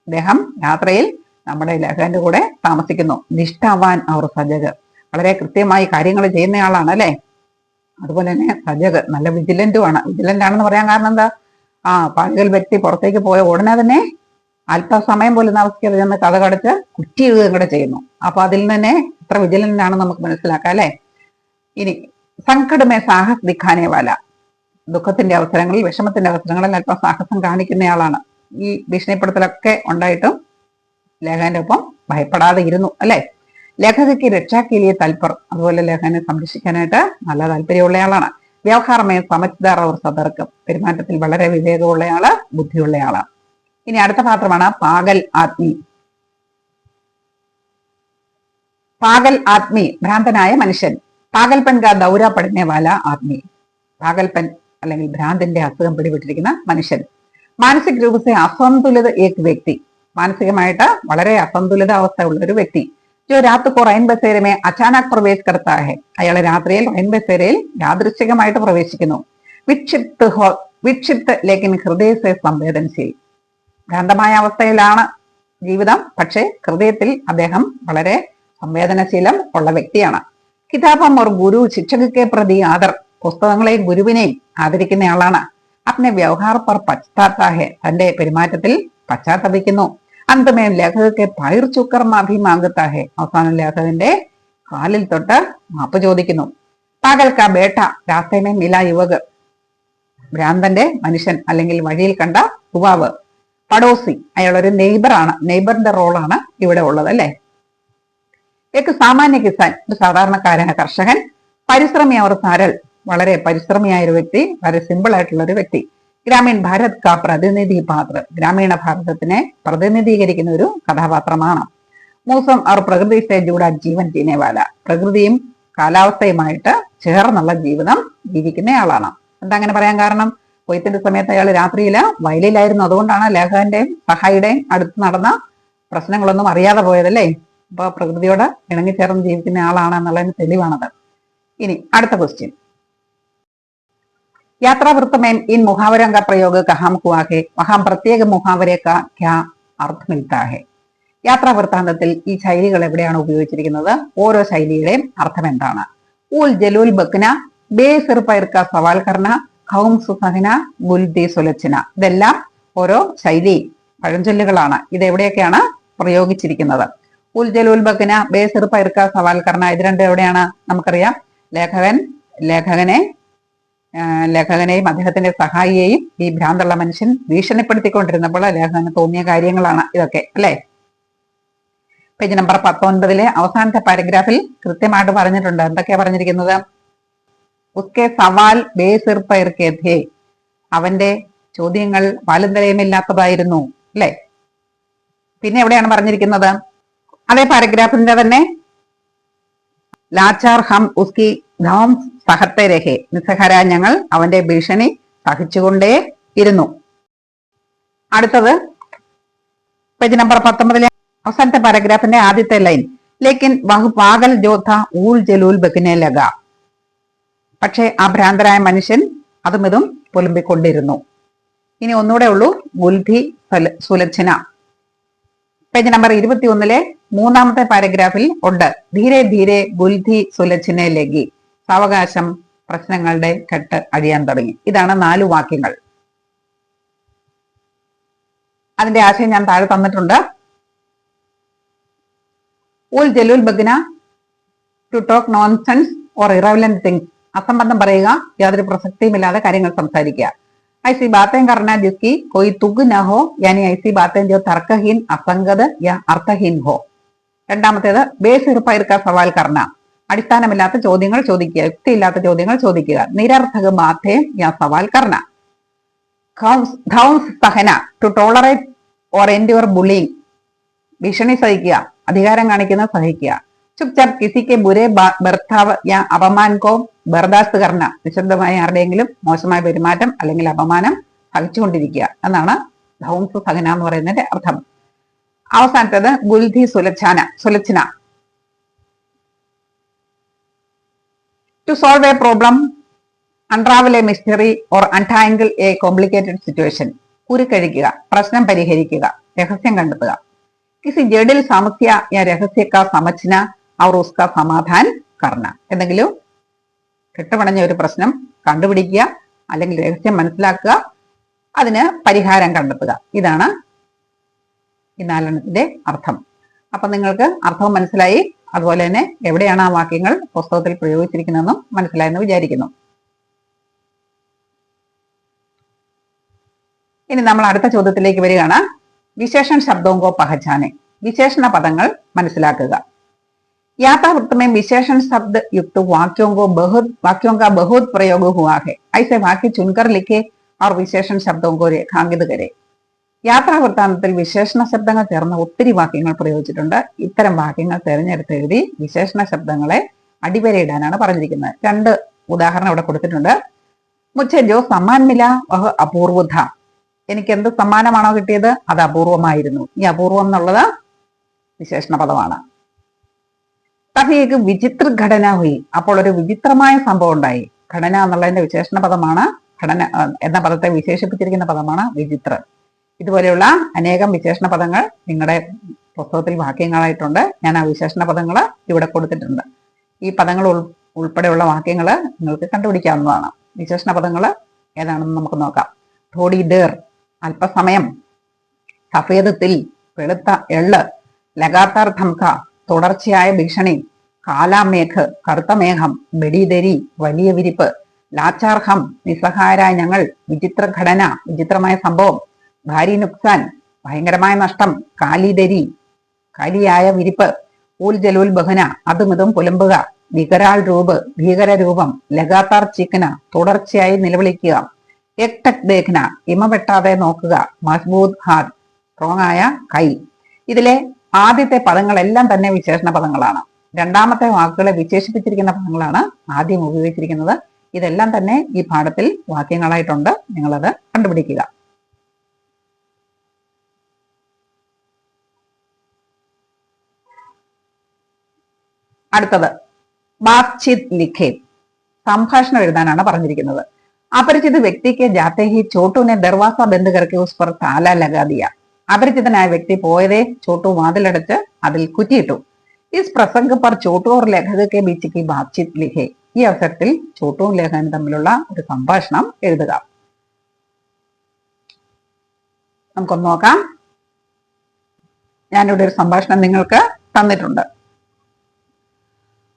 അദ്ദേഹം യാത്രയിൽ നമ്മുടെ ലേഖകന്റെ കൂടെ താമസിക്കുന്നു. നിഷ്ഠാവാൻ അവർ സജഗ്, വളരെ കൃത്യമായി കാര്യങ്ങൾ ചെയ്യുന്നയാളാണ് അല്ലെ. അതുപോലെ തന്നെ സജഗ്, നല്ല വിജിലന്റുമാണ്. വിജിലന്റ് ആണെന്ന് പറയാൻ കാരണം എന്താ? പകൽ വ്യക്തി പുറത്തേക്ക് പോയ ഉടനെ തന്നെ അല്പസമയം പോലും താമസിക്കാതെ ചെന്ന് കഥ കടച്ച് കുറ്റി എഴുതുകയും കൂടെ ചെയ്യുന്നു. അപ്പൊ അതിൽ തന്നെ എത്ര വിജിലന്റ് ആണെന്ന് നമുക്ക് മനസ്സിലാക്കാം അല്ലെ. ഇനി സങ്കടമേ സാഹസ് ദിഖാനെ വാല, ദുഃഖത്തിന്റെ അവസരങ്ങളിൽ, വിഷമത്തിന്റെ അവസരങ്ങളിൽ അല്പം സാഹസം കാണിക്കുന്നയാളാണ്. ഈ ഭീഷണിപ്പെടുത്തലൊക്കെ ഉണ്ടായിട്ടും ലേഖകന്റെ ഒപ്പം ഭയപ്പെടാതെ ഇരുന്നു അല്ലെ. ലേഖകയ്ക്ക് രക്ഷാക്കിലിയെ തൽപർ, അതുപോലെ ലേഖകനെ സംരക്ഷിക്കാനായിട്ട് നല്ല താല്പര്യമുള്ളയാളാണ്. വ്യവഹാരമേ സമജ്ദാർ അവർ സതർക്കം, പെരുമാറ്റത്തിൽ വളരെ വിവേകമുള്ളയാള്, ബുദ്ധിയുള്ളയാളാണ്. ഇനി അടുത്ത പാത്രമാണ് പാഗൽ ആത്മി. പാഗൽ ആത്മി, ഭ്രാന്തനായ മനുഷ്യൻ. പാഗൽപൻ കാ ദൗര പഠിനെ വാല ആത്മി, പാഗൽപൻ അല്ലെങ്കിൽ ഭ്രാന്തിന്റെ അസുഖം പിടിപെട്ടിരിക്കുന്ന മനുഷ്യൻ. മാനസിക രൂപത്തെ അസന്തുലിത ഏക് വ്യക്തി, മാനസികമായിട്ട് വളരെ അസന്തുലിത അവസ്ഥ ഉള്ള ഒരു വ്യക്തി. ജോ രാത്ത് കോ റൈൻ ബസേരമേ അചാനക് പ്രവേശ് കർത്താ ഹെ, അയാളെ രാത്രിയിൽ റൈൻ ബസേരയിൽ യാദൃശ്ചികമായിട്ട് പ്രവേശിക്കുന്നു. വിക്ഷിപ്ത് ലേക്കിൻ ഹൃദയസെ സംവേദനശീൽ, ഭ്രാന്തമായ അവസ്ഥയിലാണ് ജീവിതം, പക്ഷേ ഹൃദയത്തിൽ അദ്ദേഹം വളരെ സംവേദനശീലം ഉള്ള വ്യക്തിയാണ്. കിതാബം ഒരു ഗുരു ശിക്ഷകക്കെ പ്രതി ആദർ, പുസ്തകങ്ങളെയും ഗുരുവിനെയും ആദരിക്കുന്നയാളാണ്. അപ്നെ വ്യവഹാർ പർ പശ്ചാത്താ ഹെ, തന്റെ പെരുമാറ്റത്തിൽ പശ്ചാത്തപിക്കുന്നു. അന്തമേ ലേഖകക്കെ പൈർ ചുക്കർ മാഫി മാങ്കത്താ ഹെ, അവസാനം ലേഖകന്റെ കാലിൽ തൊട്ട് മാപ്പ് ചോദിക്കുന്നു. പാഗൽ കാ ബേട്ട രാസ്തമേ മില യുവക്, ഭ്രാന്തന്റെ മനുഷ്യൻ അല്ലെങ്കിൽ വഴിയിൽ കണ്ട യുവാവ്. പടോസി, അയാളൊരു നെയ്ബറാണ്, നെയ്ബറിന്റെ റോളാണ് ഇവിടെ ഉള്ളത് അല്ലെ. ഏക്ക് സാമാന്യ കിസാൻ, ഒരു സാധാരണക്കാരനായ കർഷകൻ. പരിശ്രമി അവർ സാരൽ, വളരെ പരിശ്രമിയായ ഒരു വ്യക്തി, വളരെ സിമ്പിൾ ആയിട്ടുള്ള ഒരു വ്യക്തി. ഗ്രാമീൺ ഭാരത് കാ പ്രതിനിധി പാത്ര, ഗ്രാമീണ ഭാരതത്തിനെ പ്രതിനിധീകരിക്കുന്ന ഒരു കഥാപാത്രമാണ്. മൂസം അവർ പ്രകൃതി സേ ജൂഡ ജീവൻ ജീനേവാല, പ്രകൃതിയും കാലാവസ്ഥയുമായിട്ട് ചേർന്നുള്ള ജീവിതം ജീവിക്കുന്നയാളാണ്. എന്താ അങ്ങനെ പറയാൻ കാരണം? കൊയ്ത്തിന്റെ സമയത്ത് അയാൾ രാത്രിയില് വയലിലായിരുന്നു. അതുകൊണ്ടാണ് ലേഖകന്റെയും സഹായിയുടെയും അടുത്ത് നടന്ന പ്രശ്നങ്ങളൊന്നും അറിയാതെ പോയതല്ലേ. അപ്പൊ പ്രകൃതിയോട് ഇണങ്ങിച്ചേർന്ന് ജീവിക്കുന്ന ആളാണ് എന്നുള്ളതിന് തെളിവാണത്. ഇനി അടുത്ത ക്വസ്റ്റ്യൻ, യാത്രാവൃത്തമേൻ ഇൻ മുഹാവരം കാ പ്രയോഗ കഹാം ഹുആ ഹെ, വഹാം പ്രത്യേക മുഹാവരെ കാ ക്യാ അർത്ഥ മിൽത്താ ഹെ. യാത്രാവൃത്താന്തത്തിൽ ഈ ശൈലികൾ എവിടെയാണ് ഉപയോഗിച്ചിരിക്കുന്നത്? ഓരോ ശൈലിയുടെയും അർത്ഥം എന്താണ്? ഊൽ ജലൂൽ ബക്ന, ബേസിർ പൈർക്ക സവാൽ കർണ, ഖൗം സുസഹന, ഗുൽദി സുലച്ചന, ഇതെല്ലാം ഓരോ ശൈലി പഴഞ്ചൊല്ലുകളാണ്. ഇത് എവിടെയൊക്കെയാണ് പ്രയോഗിച്ചിരിക്കുന്നത്? ഉൽ ജലൂൽ ബക്ന, ബേസിർ പൈർക്ക സവാൽ കർണ, ഇത് രണ്ടും എവിടെയാണ്? നമുക്കറിയാം, ലേഖകനെ ലേഖകനെയും അദ്ദേഹത്തിന്റെ സഹായിയെയും ഈ ഭ്രാന്തുള്ള മനുഷ്യൻ ഭീഷണിപ്പെടുത്തിക്കൊണ്ടിരുന്നപ്പോൾ ലേഖകന് തോന്നിയ കാര്യങ്ങളാണ് ഇതൊക്കെ, അല്ലെ? പേജ് നമ്പർ 19 അവസാനത്തെ പാരഗ്രാഫിൽ കൃത്യമായിട്ട് പറഞ്ഞിട്ടുണ്ട്. എന്തൊക്കെയാ പറഞ്ഞിരിക്കുന്നത്? ഉസ്കെ സവാൽ ബേസിർ പൈർ കെ ഥേ, അവന്റെ ചോദ്യങ്ങൾ വാലും തലയുമില്ലാത്തതായിരുന്നു, അല്ലെ? പിന്നെ എവിടെയാണ് പറഞ്ഞിരിക്കുന്നത്? അതേ പാരഗ്രാഫിന്റെ തന്നെ ലാച്ചാർ ഹം ഉസ്കി ധം സഹത്തെ രഹേ, നിസ്സഹാരായ ഞങ്ങൾ അവന്റെ ഭീഷണി സഹിച്ചുകൊണ്ടേ ഇരുന്നു. അടുത്തത് പേജ് നമ്പർ 19 അവസാനത്തെ പാരഗ്രാഫിന്റെ ആദ്യത്തെ ലൈൻ, ലേക്കിൻ വഹ് പാഗൽ ജോഥ ഊൾ ജലൂൽ ബക്കിനെ ലഗ, പക്ഷെ ആ ഭ്രാന്തരായ മനുഷ്യൻ അതും ഇതും പുലമ്പിക്കൊണ്ടിരുന്നു. ഇനി ഒന്നുകൂടെ ഉള്ളൂ, ബുൽധി സുലച്ഛന. പേജ് നമ്പർ 21 മൂന്നാമത്തെ പാരഗ്രാഫിൽ ഉണ്ട്, ധീരെ ധീരെ ബുൽധി സുലച്ഛനെ ലഗി, സാവകാശം പ്രശ്നങ്ങളുടെ കെട്ട് അഴിയാൻ തുടങ്ങി. ഇതാണ് 4 വാക്യങ്ങൾ. അതിന്റെ ആശയം ഞാൻ താഴെ തന്നിട്ടുണ്ട്. ഊൾ ജലൂൽ ബഗ്ന to talk nonsense or irrelevant things, അസംബന്ധം പറയുക, യാതൊരു പ്രസക്തിയുമില്ലാതെ കാര്യങ്ങൾ സംസാരിക്കുക. ऐसी बातें करना जिसकी कोई तुग न हो, यानी ऐसी बातें जो तर्कहीन, असंगत या अर्थहीन हो. രണ്ടാമത്തേത് ബേസിർ പൈർ കാ സവാൽ കർണ, അടിസ്ഥാനമില്ലാത്ത ചോദ്യങ്ങൾ ചോദിക്കുക, യുക്തിയില്ലാത്ത ചോദ്യങ്ങൾ ചോദിക്കുക. നിരർത്ഥക ബാധേ യാ സവാൽ കർണ. ധൗംസ് സഹന to tolerate or endure bullying, ഭീഷണി സഹിക്കുക, അധികാരം കാണിക്കുന്ന സഹിക്കുക. ചുപ്ചാപ് കിസിക്ക് ബുരേ ബർത്താവ് യാ അപമാൻ കോ ബർദാസ്ത് കർണ, നിശബ്ദമായ ആരുടെയെങ്കിലും മോശമായ പെരുമാറ്റം അല്ലെങ്കിൽ അപമാനം സഹിച്ചുകൊണ്ടിരിക്കുക എന്നാണ് ധൗംസ് സഹന എന്ന് പറയുന്നതിന്റെ അർത്ഥം. അവസാനത്തേത് ബുൽധി സുലച്ഛന. To solve a problem, unravel a mystery or untangle a complicated situation, കുരുക്കഴിക്കുക, പ്രശ്നം പരിഹരിക്കുക, രഹസ്യം കണ്ടെത്തുക. കിസി ജഡിൽ സമസ്യ യാ രഹസ്യ കാ സമച്ഛന और उसका समाधान करना, എന്തെങ്കിലും കെട്ടുപണഞ്ഞ ഒരു പ്രശ്നം കണ്ടുപിടിക്കുക അല്ലെങ്കിൽ രഹസ്യം മനസ്സിലാക്കുക, അതിന് പരിഹാരം കണ്ടെത്തുക. ഇതാണ് ഈ 4 അർത്ഥം. അപ്പൊ നിങ്ങൾക്ക് അർത്ഥവും മനസ്സിലായി, അതുപോലെ തന്നെ എവിടെയാണ് ആ വാക്യങ്ങൾ പുസ്തകത്തിൽ പ്രയോഗിച്ചിരിക്കുന്നതെന്നും മനസ്സിലായെന്ന് വിചാരിക്കുന്നു. ഇനി നമ്മൾ അടുത്ത ചോദ്യത്തിലേക്ക് വരികയാണ്. വിശേഷൺ ശബ്ദവും കോ പഹചാനെ, വിശേഷണ പദങ്ങൾ മനസ്സിലാക്കുക. यातावृत्त में विशेषण शब्द युक्त वाक्यों का बहुत प्रयोग हुआ है, ऐसे वाक्य चुनकर लिखे और विशेषण शब्दों को रेखांकित करें. യാത്രാവൃത്താന്തത്തിൽ വിശേഷണ ശബ്ദങ്ങൾ ചേർന്ന ഒത്തിരി വാക്യങ്ങൾ പ്രയോഗിച്ചിട്ടുണ്ട്. ഇത്തരം വാക്യങ്ങൾ തിരഞ്ഞെടുത്ത് എഴുതി വിശേഷണ ശബ്ദങ്ങളെ അടിവരയിടാനാണ് പറഞ്ഞിരിക്കുന്നത്. 2 ഉദാഹരണം ഇവിടെ കൊടുത്തിട്ടുണ്ട്. മുझे जो सम्मान मिला वह अपूर्व था, എനിക്ക് എന്ത് സമ്മാനമാണോ കിട്ടിയത് അത് അപൂർവമായിരുന്നു. ഈ അപൂർവം എന്നുള്ളത് വിശേഷണ പദമാണ്. തഫിയേക്ക് വിചിത്ര ഘടന ഹുയി, അപ്പോൾ ഒരു വിചിത്രമായ സംഭവം ഉണ്ടായി. ഘടന എന്നുള്ളതിന്റെ വിശേഷണ പദമാണ്, ഘടന എന്ന പദത്തെ വിശേഷിപ്പിച്ചിരിക്കുന്ന പദമാണ് വിചിത്ര. ഇതുപോലെയുള്ള അനേകം വിശേഷണ പദങ്ങൾ നിങ്ങളുടെ പുസ്തകത്തിൽ വാക്യങ്ങളായിട്ടുണ്ട്. ഞാൻ ആ വിശേഷണ പദങ്ങൾ ഇവിടെ കൊടുത്തിട്ടുണ്ട്. ഈ പദങ്ങൾ ഉൾപ്പെടെയുള്ള വാക്യങ്ങൾ നിങ്ങൾക്ക് കണ്ടുപിടിക്കാവുന്നതാണ്. വിശേഷണ പദങ്ങൾ ഏതാണെന്ന് നമുക്ക് നോക്കാം. തോടി ഡേർ, അല്പസമയം. സഫേദത്തിൽ, വെളുത്ത എള്ള്. ലഗാത്താർ ധംക, തുടർച്ചയായ ഭീഷണി. കാലാമേഘ്, കറുത്ത മേഘം. ബെഡിദരി, വലിയ വിരിപ്പ്. ലാച്ചാർഹം, നിസ്സഹായരായ ഞങ്ങൾ. വിചിത്ര ഘടന, വിചിത്രമായ സംഭവം. ഭാരി നുക്സാൻ, ഭയങ്കരമായ നഷ്ടം. കാലിദരി, കാലിയായ വിരിപ്പ്. ഊൽ ജലൂൽ ബഹന, അതുമിതും പുലമ്പുക. വികരാൾ രൂപ്, ഭീകരരൂപം. ലഗാത്താർ ചിക്കന, തുടർച്ചയായി നിലവിളിക്കുക. എക് ടക് ദേഖ്ന, ഇമ വെട്ടാതെ നോക്കുക. മസ്ബൂത് ഹാത്ത്, സ്ട്രോങ് ആയ കൈ. ഇതിലെ ആദ്യത്തെ പദങ്ങളെല്ലാം തന്നെ വിശേഷണ പദങ്ങളാണ്. രണ്ടാമത്തെ വാക്കുകളെ വിശേഷിപ്പിച്ചിരിക്കുന്ന പദങ്ങളാണ് ആദ്യം ഉപയോഗിച്ചിരിക്കുന്നത്. ഇതെല്ലാം തന്നെ ഈ പാഠത്തിൽ വാക്യങ്ങളായിട്ടുണ്ട്. നിങ്ങളത് കണ്ടുപിടിക്കുക. അടുത്തത് ബാത്ചീത് ലിഖേ, സംഭാഷണം എഴുതാനാണ് പറഞ്ഞിരിക്കുന്നത്. അപരിചിത വ്യക്തിക്ക് ജാത്തെ ഹി ചോട്ടുനെ ദർവാസ ബന്ദ് കർക്കെ ഉസ് പർ താല ലഗാ ദിയ, അപരിചിതനായ വ്യക്തി പോയതേ ചോട്ടു വാതിലടച്ച് അതിൽ കുറ്റിയിട്ടു. ഇസ് പ്രസംഗ പർ ചോട്ടു ഓർ ലേഖകെ ബീച്ച് കി ബാത്ചീത് ലിഖേ, ഈ അവസരത്തിൽ ചോട്ടുവും ലേഖകനും തമ്മിലുള്ള ഒരു സംഭാഷണം എഴുതുക. നമുക്കൊന്ന് നോക്കാം. ഞാനിവിടെ ഒരു സംഭാഷണം നിങ്ങൾക്ക് തന്നിട്ടുണ്ട്.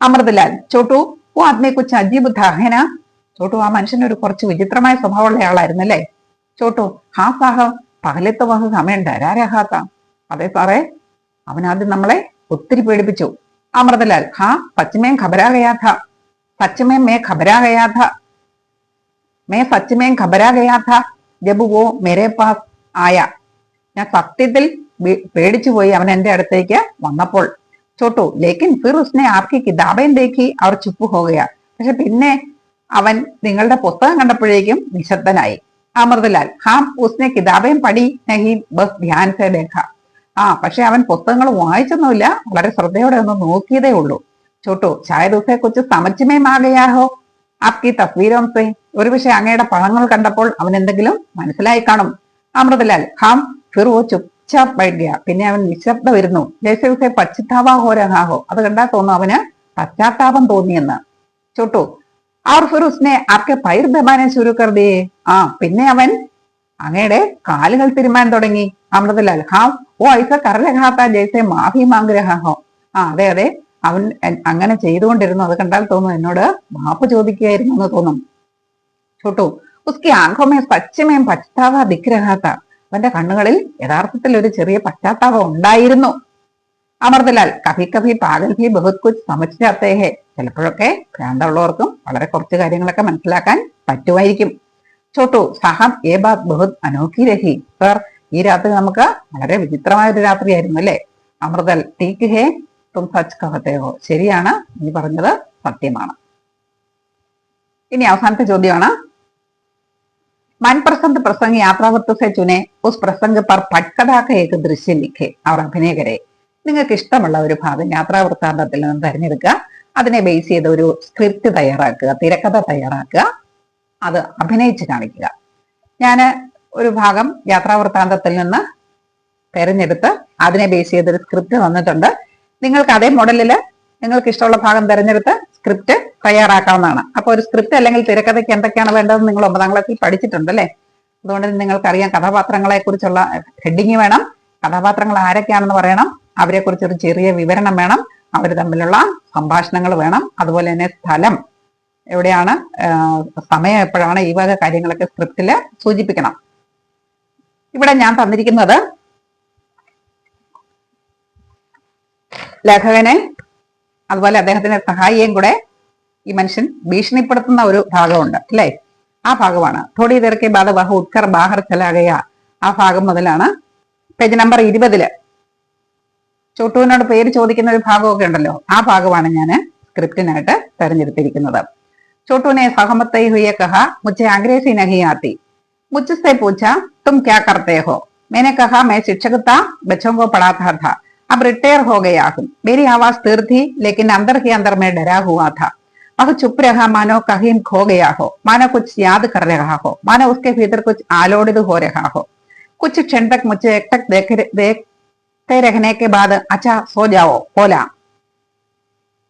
अमृतलाल, छोटू वो आदमी कुछ अजीब था है ना, ചോട്ടു, ആ മനുഷ്യനൊരു കുറച്ച് വിചിത്രമായ സ്വഭാവമുള്ള ആളായിരുന്നു അല്ലേ? ചോട്ടു, ഹാ സാഹ പകലത്തെ വഹ സമയം ഡരാരഹാത്ത. അതെ സാറേ, അവനാദ്യം നമ്മളെ ഒത്തിരി പേടിപ്പിച്ചു. അമൃതലാൽ, ഹാ സച്മേം ഖബരാകയാഥ, സച്മേം മേ ഖബരാകയാഥ, മേ സച്മേം ഖബരാകയാഥ ജബ് വോ മേരെ പാസ് ആയ. ഞാൻ സത്യത്തിൽ പേടിച്ചുപോയി അവൻ എന്റെ അടുത്തേക്ക് വന്നപ്പോൾ. ചോട്ടു, ലേക്കിൻ ഫിർ ഉസ്നെ ആപ്കി കിതാബേൻ ദേഖി അവർ ചുപ്പ് ഹോ ഗയ. പക്ഷെ പിന്നെ അവൻ നിങ്ങളുടെ പുസ്തകം കണ്ടപ്പോഴേക്കും നിശബ്ദനായി. അമൃതലാൽ, ഹാം ഉസ്നെ കിതാബേൻ പടി നഹി ബസ് ധ്യാൻ സെ ദേഖ. പക്ഷെ അവൻ പുസ്തകങ്ങൾ വായിച്ചൊന്നുമില്ല, വളരെ ശ്രദ്ധയോടെ ഒന്ന് നോക്കിയതേ ഉള്ളൂ. ചോട്ടു, ശായദ് ഉസെ കുച്ച് സമജ്മേ മാകയാഹോ ആപ്കി തസ്വീരോം സെ. ഒരു പക്ഷെ അങ്ങയുടെ പഴങ്ങൾ കണ്ടപ്പോൾ അവൻ എന്തെങ്കിലും മനസ്സിലായി കാണും. അമൃതലാൽ, ഹാം ഫിർ വോ ചുപ്ചാപ് ബൈഠ് ഗയ. പിന്നെ അവൻ നിശബ്ദ വരുന്നു. ജൈസെ ഉസെ പശ്ചാത്താപ ഹോ രഹാഹോ. അത് കണ്ടാൽ തോന്നുന്നു അവന് പശ്ചാത്താപം തോന്നിയെന്ന്. ചോട്ടു, और फिर उसने आपके पैर दबाने शुरू कर दिए. പിന്നെ അവൻ അങ്ങയുടെ കാലുകൾ തിരുമാൻ തുടങ്ങി. അമൃതലാൽ, ഹാ ഓ ഐസ കർ രഹാ താ ജൈസെ മാഫി മാംഗ് രഹാ ഹോ. അതെ അതെ, അവൻ അങ്ങനെ ചെയ്തുകൊണ്ടിരുന്നു. അത് കണ്ടാൽ തോന്നുന്നു എന്നോട് മാപ്പ് ചോദിക്കുകയായിരുന്നു എന്ന് തോന്നും. ചോട്ടു, ഉസ്കി ആംഖോ മേ സച്യമേം പശ്ചാത്താപ ദിഖ് രഹാ താ. അവന്റെ കണ്ണുകളിൽ യഥാർത്ഥത്തിൽ ഒരു ചെറിയ പശ്ചാത്താപം ഉണ്ടായിരുന്നു. അമൃതലാൽ, കഭി കഭി പാഗൽ ഭി ബഹുത് കുച്ച് സമജ് ജാത്തെ ഹെ. ചിലപ്പോഴൊക്കെ ഭ്രാന്തമുള്ളവർക്കും വളരെ കുറച്ച് കാര്യങ്ങളൊക്കെ മനസ്സിലാക്കാൻ പറ്റുമായിരിക്കും. ചോട്ടു, സാഹബ് ഏ ബാത് ബഹുത് അനോഖി രഹി. സർ, ഈ രാത്രി നമുക്ക് വളരെ വിചിത്രമായ ഒരു രാത്രിയായിരുന്നു അല്ലേ? അമൃതൽ, ടീക്ക് ഹേ തും സച്ച് കഹത്തെ ഹോ. ശരിയാണ്, നീ പറഞ്ഞത് സത്യമാണ്. ഇനി അവസാനത്തെ ചോദ്യമാണ്. मनपसंद प्रसंग यात्रावृत्त से चुने उस प्रसंग पर पटकथा का एक दृश्य लिखे और अभिनय करे. നിങ്ങൾക്ക് ഇഷ്ടമുള്ള ഒരു ഭാഗം യാത്രാവൃത്താന്തത്തിൽ നിന്ന് തിരഞ്ഞെടുക്കുക, അതിനെ ബേസ് ചെയ്ത് ഒരു സ്ക്രിപ്റ്റ് തയ്യാറാക്കുക, തിരക്കഥ തയ്യാറാക്കുക, അത് അഭിനയിച്ച് കാണിക്കുക. ഞാൻ ഒരു ഭാഗം യാത്രാവൃത്താന്തത്തിൽ നിന്ന് തിരഞ്ഞെടുത്ത് അതിനെ ബേസ് ചെയ്തൊരു സ്ക്രിപ്റ്റ് തന്നിട്ടുണ്ട്. നിങ്ങൾക്ക് അതേ മോഡലിൽ നിങ്ങൾക്ക് ഇഷ്ടമുള്ള ഭാഗം തിരഞ്ഞെടുത്ത് സ്ക്രിപ്റ്റ് തയ്യാറാക്കാവുന്നതാണ്. അപ്പൊ ഒരു സ്ക്രിപ്റ്റ് അല്ലെങ്കിൽ തിരക്കഥയ്ക്ക് എന്തൊക്കെയാണ് വേണ്ടതെന്ന് നിങ്ങൾ 9ാം ക്ലാസ്സിൽ പഠിച്ചിട്ടുണ്ട് അല്ലേ? അതുകൊണ്ട് നിങ്ങൾക്കറിയാം, കഥാപാത്രങ്ങളെ കുറിച്ചുള്ള ഹെഡിങ് വേണം, കഥാപാത്രങ്ങൾ ആരൊക്കെയാണെന്ന് പറയണം, അവരെ കുറിച്ചൊരു ചെറിയ വിവരണം വേണം, അവർ തമ്മിലുള്ള സംഭാഷണങ്ങൾ വേണം, അതുപോലെ തന്നെ സ്ഥലം എവിടെയാണ്, സമയം എപ്പോഴാണ്, ഈ വക കാര്യങ്ങളൊക്കെ സ്ക്രിപ്റ്റിൽ സൂചിപ്പിക്കണം. ഇവിടെ ഞാൻ തന്നിരിക്കുന്നത് ലേഖകനെ അതുപോലെ അദ്ദേഹത്തിന്റെ സഹായിയെയും കൂടെ ഈ മനുഷ്യൻ ഭീഷണിപ്പെടുത്തുന്ന ഒരു ഭാഗമുണ്ട് അല്ലേ? ആ ഭാഗമാണ് തോടി തീർക്കെ ബാധ ബഹ ഉത്കർ ബാഹർ ചലാകയ. ആ ഭാഗം മുതലാണ് പേജ് നമ്പർ 20 ചോട്ടുവിനോട് പേര് ചോദിക്കുന്ന ഒരു ഭാഗമൊക്കെ ഉണ്ടല്ലോ, ആ ഭാഗമാണ് ഞാൻ സ്ക്രിപ്റ്റിനായിട്ട് തെരഞ്ഞെടുത്തിരിക്കുന്നത്. ചോട്ടുവിനെ സഹമത്തൈ ഹുയെ കഹ മുझे अंग्रेजी नहीं आती. मुझसे पूछा तुम क्या करते हो. मैंने कहा मैं शिक्षक था, बच्चों को पढ़ाता था, अब रिटायर हो गया हूँ. मेरी आवाज स्थिर थी लेकिन अंदर के अंदर मैं डरा हुआ था. वह चुप रहा मानो कहीं खो गया हो, मानो कुछ याद कर रहा हो, मानो उसके भीतर कुछ आलोड़ित हो रहा हो. कुछ क्षण तक मुझे एकटक देखते रहने के बाद अच्छा सो जाओ बोला.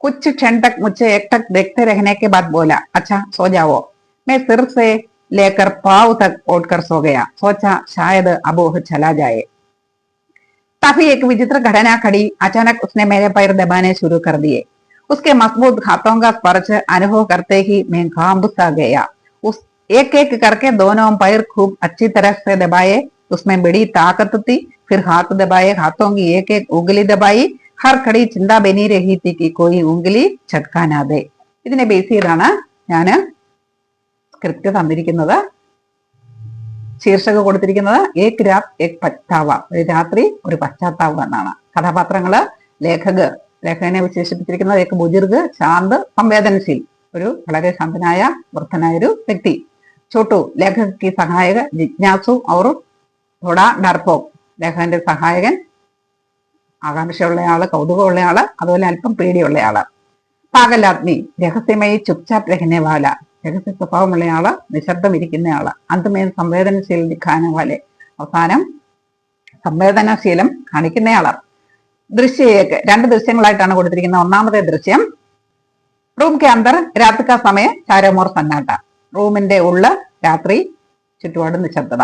कुछ क्षण तक मुझे एकटक देखते रहने के बाद बोला अच्छा सो जाओ. मैं सिर से लेकर पाँव तक उठकर सो गया. सोचा शायद अब वह चला जाए. तभी एक विचित्र घटना घड़ी. अचानक उसने मेरे पैर दबाने शुरू कर दिए. उसके मजबूत हाथों का स्पर्श अनुभव करते ही मैं कांप सा गया. उस एक एक करके दोनों पैर खूब अच्छी तरह से दबाए. उसमें बड़ी ताकत थी. फिर हाथ दबाए, हाथों की एक एक उंगली दबाई. हर खड़ी चिंता बनी रही थी कि कोई उंगली छटका ना दे. ഇതിനെ ബേസ് ചെയ്താണ് ഞാൻ സ്ക്രിപ്റ്റ് തന്നിരിക്കുന്നത്. ശീർഷകം കൊടുത്തിരിക്കുന്നത് ഏക് രാത് ഏക് പശ്ചാത്താവ, ഒരു രാത്രി ഒരു പശ്ചാത്താവം എന്നാണ്. കഥാപാത്രങ്ങള് ലേഖകനെ വിശേഷിപ്പിച്ചിരിക്കുന്നത് ഏക് ബുജുർഗ്, ശാന്ത്, സംവേദനശീൽ, ഒരു വളരെ ശാന്തനായ വൃദ്ധനായ ഒരു വ്യക്തി. ചോട്ടു ലേഖക് की സഹായക ജിജ്ഞാസു और थोड़ा डरपोक. ലേഖകന്റെ സഹായകൻ ആകാംക്ഷയുള്ളയാള്, കൗതുകമുള്ളയാള്, അതുപോലെ അല്പം പേടിയുള്ളയാള്. പാഗലാത്മി രഹസ്യമയി ചുപ്ചാപ് രഹനേവാല, രഹസ്യ സ്വഭാവമുള്ളയാള്, നിശബ്ദം ഇരിക്കുന്നയാള്. അന്തമേൻ സംവേദനശീൽ ദിഖാനവാലെ, അവസാനം സംവേദനശീലം കാണിക്കുന്നയാള്. ദൃശ്യേക്ക് 2 ദൃശ്യങ്ങളായിട്ടാണ് കൊടുത്തിരിക്കുന്നത്. ഒന്നാമത്തെ ദൃശ്യം റൂം കെ അന്തർ രാത് കാ സമയ ചാരോമോർ സന്നാട്ട. റൂമിന്റെ ഉള്ള രാത്രി, ചുറ്റുപാട് നിശബ്ദത.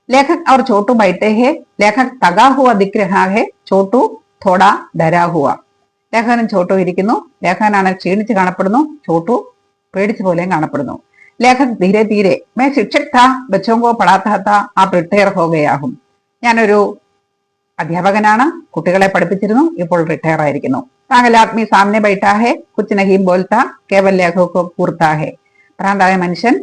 लेखक और छोटू बैठे हैं. लेखक तगा हुआ दिख रहा है, छोटू थोड़ा डरा हुआ. ലേഖകനും ചോട്ടു ഇരിക്കുന്നു. ലേഖകനാണ് ക്ഷീണിച്ച് കാണപ്പെടുന്നു, ചോട്ടു പേടിച്ച പോലെയും കാണപ്പെടുന്നു. लेखक धीरे धीरे मैं शिक्षक था बच्चों को पढ़ाता था आप रिട്ടയർ हो गया हूं ഞാനൊരു അധ്യാപകനാണ് കുട്ടികളെ പഠിപ്പിച്ചിരുന്നു ഇപ്പോൾ റിട്ടയർ ആയിരിക്കുന്നു താങ്കൾ ആദ്മി സാമനെ ബൈഠാ ഹെ കുച്ച് നഹീ ബോൽത്താ കേവൽ ലേഖകോ കൂർത്താ ഹെ ഭ്രാന്തായ മനുഷ്യൻ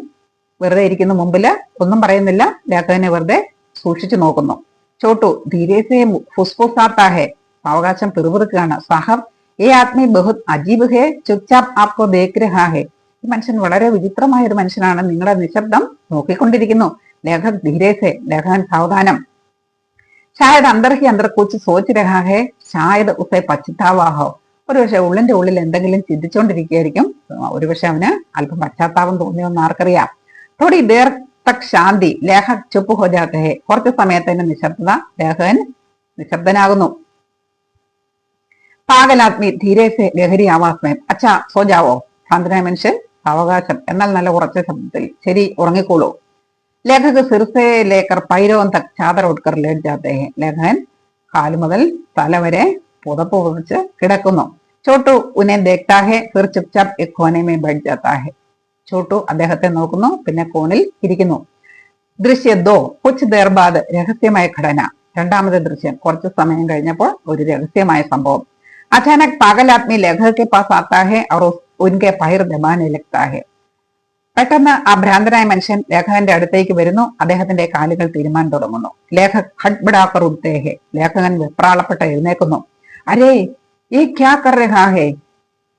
വെറുതെ ഇരിക്കുന്നു മുമ്പില് ഒന്നും പറയുന്നില്ല ലേഖകനെ വെറുതെ സൂക്ഷിച്ചു നോക്കുന്നു ചോട്ടു ധീരേസെ ഫുസ്ഫുസാത്താ ഹെ അവകാശം പിറുപിറുക്കുകയാണ് സാഹബ് ഏ ആദ്മി ബഹുത് അജീബ് ഹെ ചുപ്ചാപ്പ് ആപ്കോ ദേഖ് രഹാ ഹെ ഈ മനുഷ്യൻ വളരെ വിചിത്രമായ ഒരു മനുഷ്യനാണ് നിങ്ങളുടെ നിശബ്ദം നോക്കിക്കൊണ്ടിരിക്കുന്നു ലേഖക് ധീരേസെ ലേഖകൻ സാവധാനം ഷായദ് അന്തർ ഹി അന്തർ കുച്ച് സോച്ച് രഹാ ഹെ ഷായദ് ഉസെ പശ്ചാത്താവാ ഹോ ഒരുപക്ഷെ ഉള്ളിന്റെ ഉള്ളിൽ എന്തെങ്കിലും ചിന്തിച്ചുകൊണ്ടിരിക്കുകയായിരിക്കും ഒരുപക്ഷെ അവന് അല്പം പശ്ചാത്താപം തോന്നിയെന്ന് ആർക്കറിയാം തോടി ദേർ തക് ശാന്തി ലേഖക് ചുപ്പ് ഹോ ജാത്തെ ഹെ കുറച്ച് സമയത്തിന്റെ നിശബ്ദത ലേഖകൻ നിശബ്ദനാകുന്നു പാഗലാത്മി ധീരേസെ ലഹരി ആവാസ്മയം അച്ഛാ സോജാവോ ഭ്രാന്തനായ മനുഷ്യൻ അവകാശം എന്നാൽ നല്ല ഉറച്ച ശബ്ദത്തിൽ ശരി ഉറങ്ങിക്കോളൂ ലേഖക് സിർസെ ലേക്കർ പൈരോൻ തക് ചാദർ ഉട്കർ ലേറ്റ് ജാത്തെ ഹെ ലേഖകൻ കാല് മുതൽ തല വരെ പുതപ്പ് പുതച്ച് കിടക്കുന്നു ചോട്ടു ഉനെ ദേഖ്താ ഹെ ഫിർ ചുപ്ചാപ്പ് എക് കോനെ മേ ബൈഠ് ജാത്താ ഹെ ചോട്ടു അദ്ദേഹത്തെ നോക്കുന്നു പിന്നെ കോണിൽ ഇരിക്കുന്നു ദൃശ്യ ദോ കുച്ച് ദേർ ബാദ് രഹസ്യമായ ഘടന രണ്ടാമത്തെ ദൃശ്യം കുറച്ചു സമയം കഴിഞ്ഞപ്പോൾ ഒരു രഹസ്യമായ സംഭവം അചാനക് പാഗൽ ആദ്മി ലേഖക് കെ പാസ് ആത്താ ഹെ और उनके पैर दबाने लगता है പെട്ടെന്ന് ആ ഭ്രാന്തനായ മനുഷ്യൻ ലേഖകന്റെ അടുത്തേക്ക് വരുന്നു അദ്ദേഹത്തിന്റെ കാലുകൾ തീരുമാൻ തുടങ്ങുന്നു ലേഖക് ഹഡ്ബിടാക്കർ ഉദ്ദേ ഹെ ലേഖകൻ വെപ്രാളപ്പെട്ട് എഴുന്നേക്കുന്നു അരേ ഈ ക്യാ കർ രഹാ ഹെ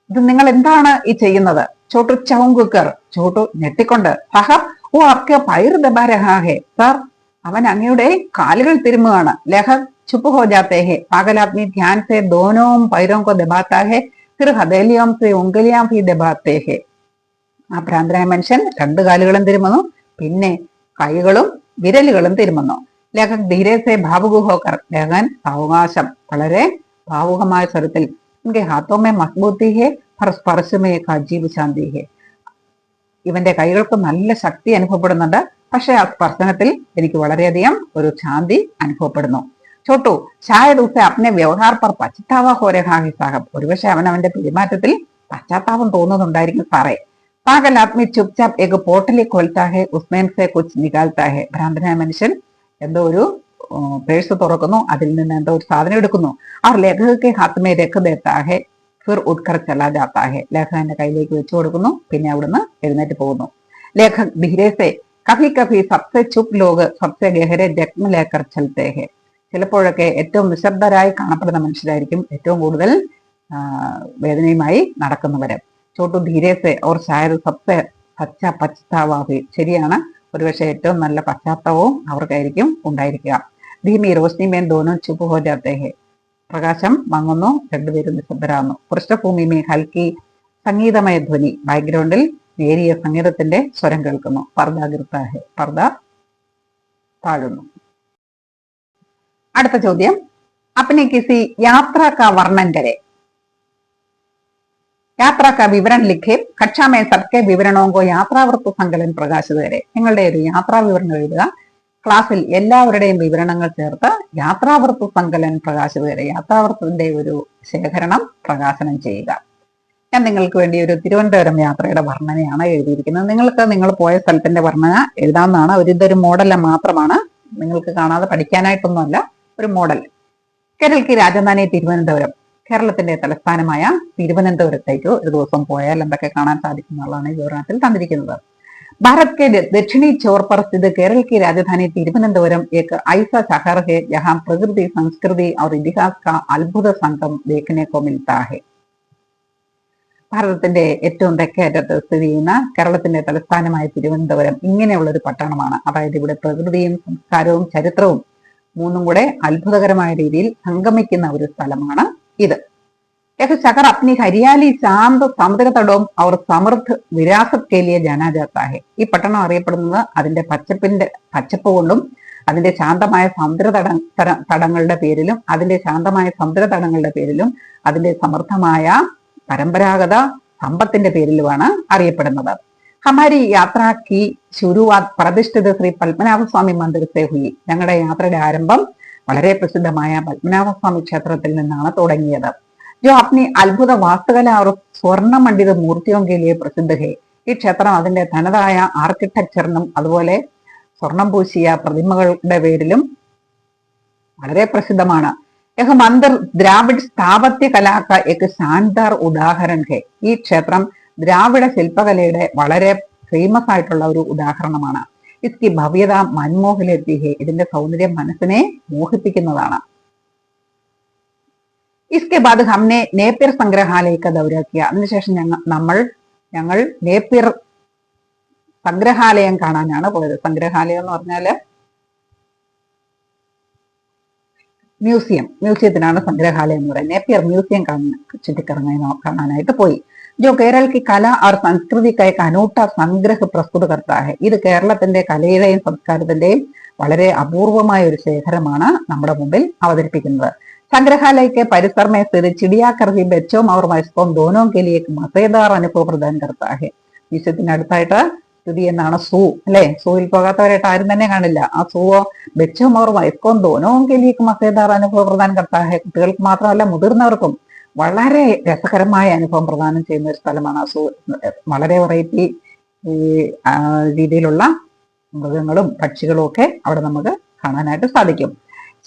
ഇത് നിങ്ങൾ എന്താണ് ഈ ചെയ്യുന്നത് ചോട്ടു ചൗങ്കുക്കർ ചോട്ടു ഞെട്ടിക്കൊണ്ട് സാഹബ് ഓ ആപ്കെ പൈർ ദബാ രഹാ ഹെ സർ അവൻ അങ്ങയുടെ കാലുകൾ തിരുമുകയാണ് ലേഖക് ചുപ്പ് ഹോ ജാത്തെ ഹെ പാഗൽ ആദ്മി ധ്യാൻ സെ ദോനോ പൈരോം കോ ദബാത്താ ഹെ ഫിർ ഹഥേലിയോം സെ ഉംഗലിയാം ഭി ദബാത്തെ ഹെ ആ ഭ്രാന്തനായ മനുഷ്യൻ രണ്ടു കാലുകളും തിരുമുന്നു പിന്നെ കൈകളും വിരലുകളും തിരുമുന്നു ലേഖക് ധീരേസെ ഭാവുകു ഹോക്കർ ലേഖകൻ സാവകാശം വളരെ ഭാവുകമായ സ്വരത്തിൽ ഇൻകെ ഹാത്തോമേ മസ്ബൂത്തി ഹെ ഫർ സ്പർശമേ അജീബ് ശാന്തി ഹെ ഇവന്റെ കൈകൾക്ക് നല്ല ശക്തി അനുഭവപ്പെടുന്നുണ്ട് പക്ഷെ ആ സ്പർശനത്തിൽ എനിക്ക് വളരെയധികം ഒരു ശാന്തി അനുഭവപ്പെടുന്നു ചോട്ടു ഷായദ് ഉസെ അപ്നെ വ്യവഹാർ പർ പശ്ചാത്താവ ഹോ രഹാ ഹെ സാഹബ് ഒരുപക്ഷെ അവൻ അവന്റെ പെരുമാറ്റത്തിൽ പശ്ചാത്താപം തോന്നുന്നുണ്ടായിരിക്കും സാറേ പാഗൽ ആദ്മി ചുപ്ചാപ്പ് ഏക് പോട്ടലി കൊൽത്താ ഹെ ഉസ്മേൻ സെ കുച്ച് നികാൽത്താ ഹെ ഭ്രാന്തനായ മനുഷ്യൻ എന്തോ ഒരു പേഴ്സ് തുറക്കുന്നു അതിൽ നിന്ന് എന്തോ ഒരു സാധനം എടുക്കുന്നു ആ ലേഖക് ഹാത്ത് രഖ് ദേത്താ ഹെ ഫിർ ഉട്കർ ചലാ ജാത്താ ഹെ ലേഖകന്റെ കയ്യിലേക്ക് വെച്ചു കൊടുക്കുന്നു പിന്നെ അവിടുന്ന് എഴുന്നേറ്റ് പോകുന്നു ലേഖക് ധീരേസെ കഭി കഭി സബ്സെ ചുപ് ലോക് സബ്സെ ഗഹരെ ജഗ്മ ലേക്കർ ചലത്തെ ഹെ ചിലപ്പോഴൊക്കെ ഏറ്റവും നിശബ്ദരായി കാണപ്പെടുന്ന മനുഷ്യരായിരിക്കും ഏറ്റവും കൂടുതൽ വേദനയുമായി നടക്കുന്നവര് ചോട്ടു ധീരേസെ ഓർ ഷായദ് സബ്സെ സച്ച പശ്ചാത്താവി ശരിയാണ് ഒരുപക്ഷെ ഏറ്റവും നല്ല പശ്ചാത്തലവും അവർക്കായിരിക്കും ഉണ്ടായിരിക്കുക ധീമി റോഷ്നി മേൻ ദോനോ ചുപ്പ് ഹോ ജാത്തെ ഹെ പ്രകാശം മങ്ങുന്നു രണ്ടുപേരും നിശബ്ദരാകുന്നു പൃഷ്ഠഭൂമി മേ ഹൽക്കി സംഗീതമയ ധ്വനി ബാക്ക്ഗ്രൗണ്ടിൽ നേരിയ സംഗീതത്തിന്റെ സ്വരം കേൾക്കുന്നു പർദ ഗിർത്താ ഹെ പർദ താഴുന്നു അടുത്ത ചോദ്യം അപ്നെ കിസി യാത്രാ കാ വർണ്ണൻ കരെ യാത്രാ കാ വിവരൺ ലിഖേ കക്ഷാ മേ സബ്കെ വിവരണോ കോ യാത്രാവൃത്ത സങ്കലൻ പ്രകാശിത് വരെ നിങ്ങളുടെ ഒരു യാത്രാ വിവരണം എഴുതുക ക്ലാസ്സിൽ എല്ലാവരുടെയും വിവരണങ്ങൾ ചേർത്ത് യാത്രാവൃത്ത സങ്കലൻ പ്രകാശിത് വരെ യാത്രാവൃത്തത്തിന്റെ ഒരു ശേഖരണം പ്രകാശനം ചെയ്യുക ഞാൻ നിങ്ങൾക്ക് വേണ്ടി ഒരു തിരുവനന്തപുരം യാത്രയുടെ വർണ്ണനയാണ് എഴുതിയിരിക്കുന്നത് നിങ്ങൾക്ക് നിങ്ങൾ പോയ സ്ഥലത്തിന്റെ വർണ്ണന എഴുതാവുന്നതാണ് ഇതൊരു മോഡൽ മാത്രമാണ് നിങ്ങൾക്ക് കാണാതെ പഠിക്കാനായിട്ടൊന്നുമല്ല ഒരു മോഡൽ കേരളക്ക് രാജധാനി തിരുവനന്തപുരം കേരളത്തിന്റെ തലസ്ഥാനമായ തിരുവനന്തപുരത്തേക്ക് ഒരു ദിവസം പോയാൽ എന്തൊക്കെ കാണാൻ സാധിക്കും എന്നുള്ളതാണ് ഈ വിവരണത്തിൽ തന്നിരിക്കുന്നത് ഭാരത് के दक्षिणी छोर पर स्थित केरल की राजधानी तिरुवनंतपुरम एक ऐसा शहर है जहां प्रकृति संस्कृति और इतिहास का अद्भुत संगम देखने को मिलता है ഭാരതത്തിന്റെ ഏറ്റവും തെക്കേറ്റത്ത് സ്ഥിതി ചെയ്യുന്ന കേരളത്തിന്റെ തലസ്ഥാനമായ തിരുവനന്തപുരം ഇങ്ങനെയുള്ള ഒരു പട്ടണമാണ് അതായത് ഇവിടെ പ്രകൃതിയും സംസ്കാരവും ചരിത്രവും മൂന്നും കൂടെ അത്ഭുതകരമായ രീതിയിൽ സംഗമിക്കുന്ന ഒരു സ്ഥലമാണ് ഇത് शहर अपनी हरियाली शांत समुद्र तടവും അവർ സമൃദ്ധ വിരാസത് के लिए जाना जाता है ഈ പട്ടണം അറിയപ്പെടുന്നത് അതിന്റെ പച്ചപ്പ് കൊണ്ടും അതിന്റെ ശാന്തമായ തടങ്ങളുടെ പേരിലും അതിന്റെ സമൃദ്ധമായ പരമ്പരാഗത സമ്പത്തിന്റെ പേരിലുമാണ് അറിയപ്പെടുന്നത് ഹമാരി യാത്ര കി ശുരുവാത് പ്രതിഷ്ഠിത ശ്രീ പത്മനാഭസ്വാമി മന്ദിർ സേ ഹുയി ഞങ്ങളുടെ യാത്രയുടെ ആരംഭം വളരെ പ്രസിദ്ധമായ പത്മനാഭസ്വാമി ക്ഷേത്രത്തിൽ നിന്നാണ് തുടങ്ങിയത് जो अपनी अद्भुत वास्तुकला और स्वर्ण मंडित मूर्तियों के लिए प्रसिद्ध है ഈ ക്ഷേത്രം അതിന്റെ തനതായ ആർക്കിടെക്ചറിനും അതുപോലെ സ്വർണം പൂശിയ പ്രതിമകളുടെ പേരിലും വളരെ പ്രസിദ്ധമാണ്. यह मंदिर द्राविड स्थापत्य कला का एक शानदार उदाहरण है. ഈ ക്ഷേത്രം ദ്രാവിഡ ശില്പകലയുടെ വളരെ ഫേമസ് ആയിട്ടുള്ള ഒരു ഉദാഹരണമാണ്. इसकी भव्यता मनमोह लेती है. ഇതിന്റെ സൗന്ദര്യം മനസ്സിനെ മോഹിപ്പിക്കുന്നതാണ്. इसके बाद हमने നേപ്പിയർ സംഗ്രഹാലയ का दौरा किया. അതിനുശേഷം ഞങ്ങൾ നേപ്പിയർ സംഗ്രഹാലയം കാണാനാണ് പോയത്. സംഗ്രഹാലയം എന്ന് പറഞ്ഞാല് മ്യൂസിയത്തിനാണ് സംഗ്രഹാലയം എന്ന് പറയുന്നത്. നേപ്പിയർ മ്യൂസിയം കാണാനായിട്ട് പോയി. जो केरल की कला और संस्कृति का एक अनूठा संग्रह प्रस्तुत करता है. ഇത് കേരളത്തിന്റെ കലയുടെയും സംസ്കാരത്തിന്റെയും വളരെ അപൂർവമായ ഒരു ശേഖരമാണ് നമ്മുടെ മുമ്പിൽ അവതരിപ്പിക്കുന്നത്. संग्रहालय के परिसर में स्थित चिड़ियाघर भी बच्चों और वयस्कों दोनों के लिए एक मजेदार अनुभव प्रदान करता है. മ്യൂസിയത്തിനടുത്തായിട്ട് സ്ഥിതി ചെയ്യുന്നതാണ് സൂ അല്ലെ. സൂവിൽ പോകാത്തവരായിട്ട് ആരും തന്നെ കാണില്ല. ആ സൂവോ ബച്ചോം അവർ വയസ്കോം ദോനോം കെലിയേക്ക് മസേദാർ അനുഭവം പ്രദാനം കർത്താഹെ. കുട്ടികൾക്ക് മാത്രമല്ല മുതിർന്നവർക്കും വളരെ രസകരമായ അനുഭവം പ്രദാനം ചെയ്യുന്ന ഒരു സ്ഥലമാണ് ആ സൂ. വളരെ വെറൈറ്റി രീതിയിലുള്ള മൃഗങ്ങളും പക്ഷികളും ഒക്കെ അവിടെ നമുക്ക് കാണാനായിട്ട് സാധിക്കും.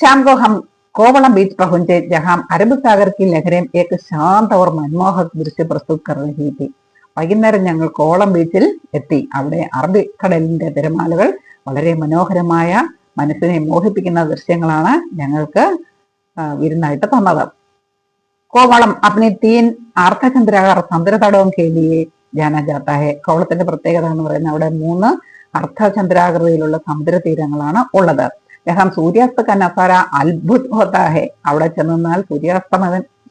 शाम को हम कोवलम बीच पहुंचे जहां अरब सागर की लहरें एक शांत और मनमोहक दृश्य प्रस्तुत कर रही थी. വൈകുന്നേരം ഞങ്ങൾ കോവളം ബീച്ചിൽ എത്തി. അവിടെ അറബിക്കടലിന്റെ തിരമാലകൾ വളരെ മനോഹരമായ മനസ്സിനെ മോഹിപ്പിക്കുന്ന ദൃശ്യങ്ങളാണ് ഞങ്ങൾക്ക് വിരുന്നായിട്ട് തന്നത്. കോവളം अपनी 3 അർദ്ധചന്ദ്രാകാർ സമുദ്രതടവും കേലിയെ जाना जाता है. കോവളത്തിന്റെ പ്രത്യേകത എന്ന് പറയുന്നത് അവിടെ 3 അർദ്ധചന്ദ്രാകൃതിയിലുള്ള സമുദ്ര തീരങ്ങളാണ് ഉള്ളത്. यहाँ सूर्यास्त का नजारा अद्भुत होता है. അവിടെ ചെന്നാൽ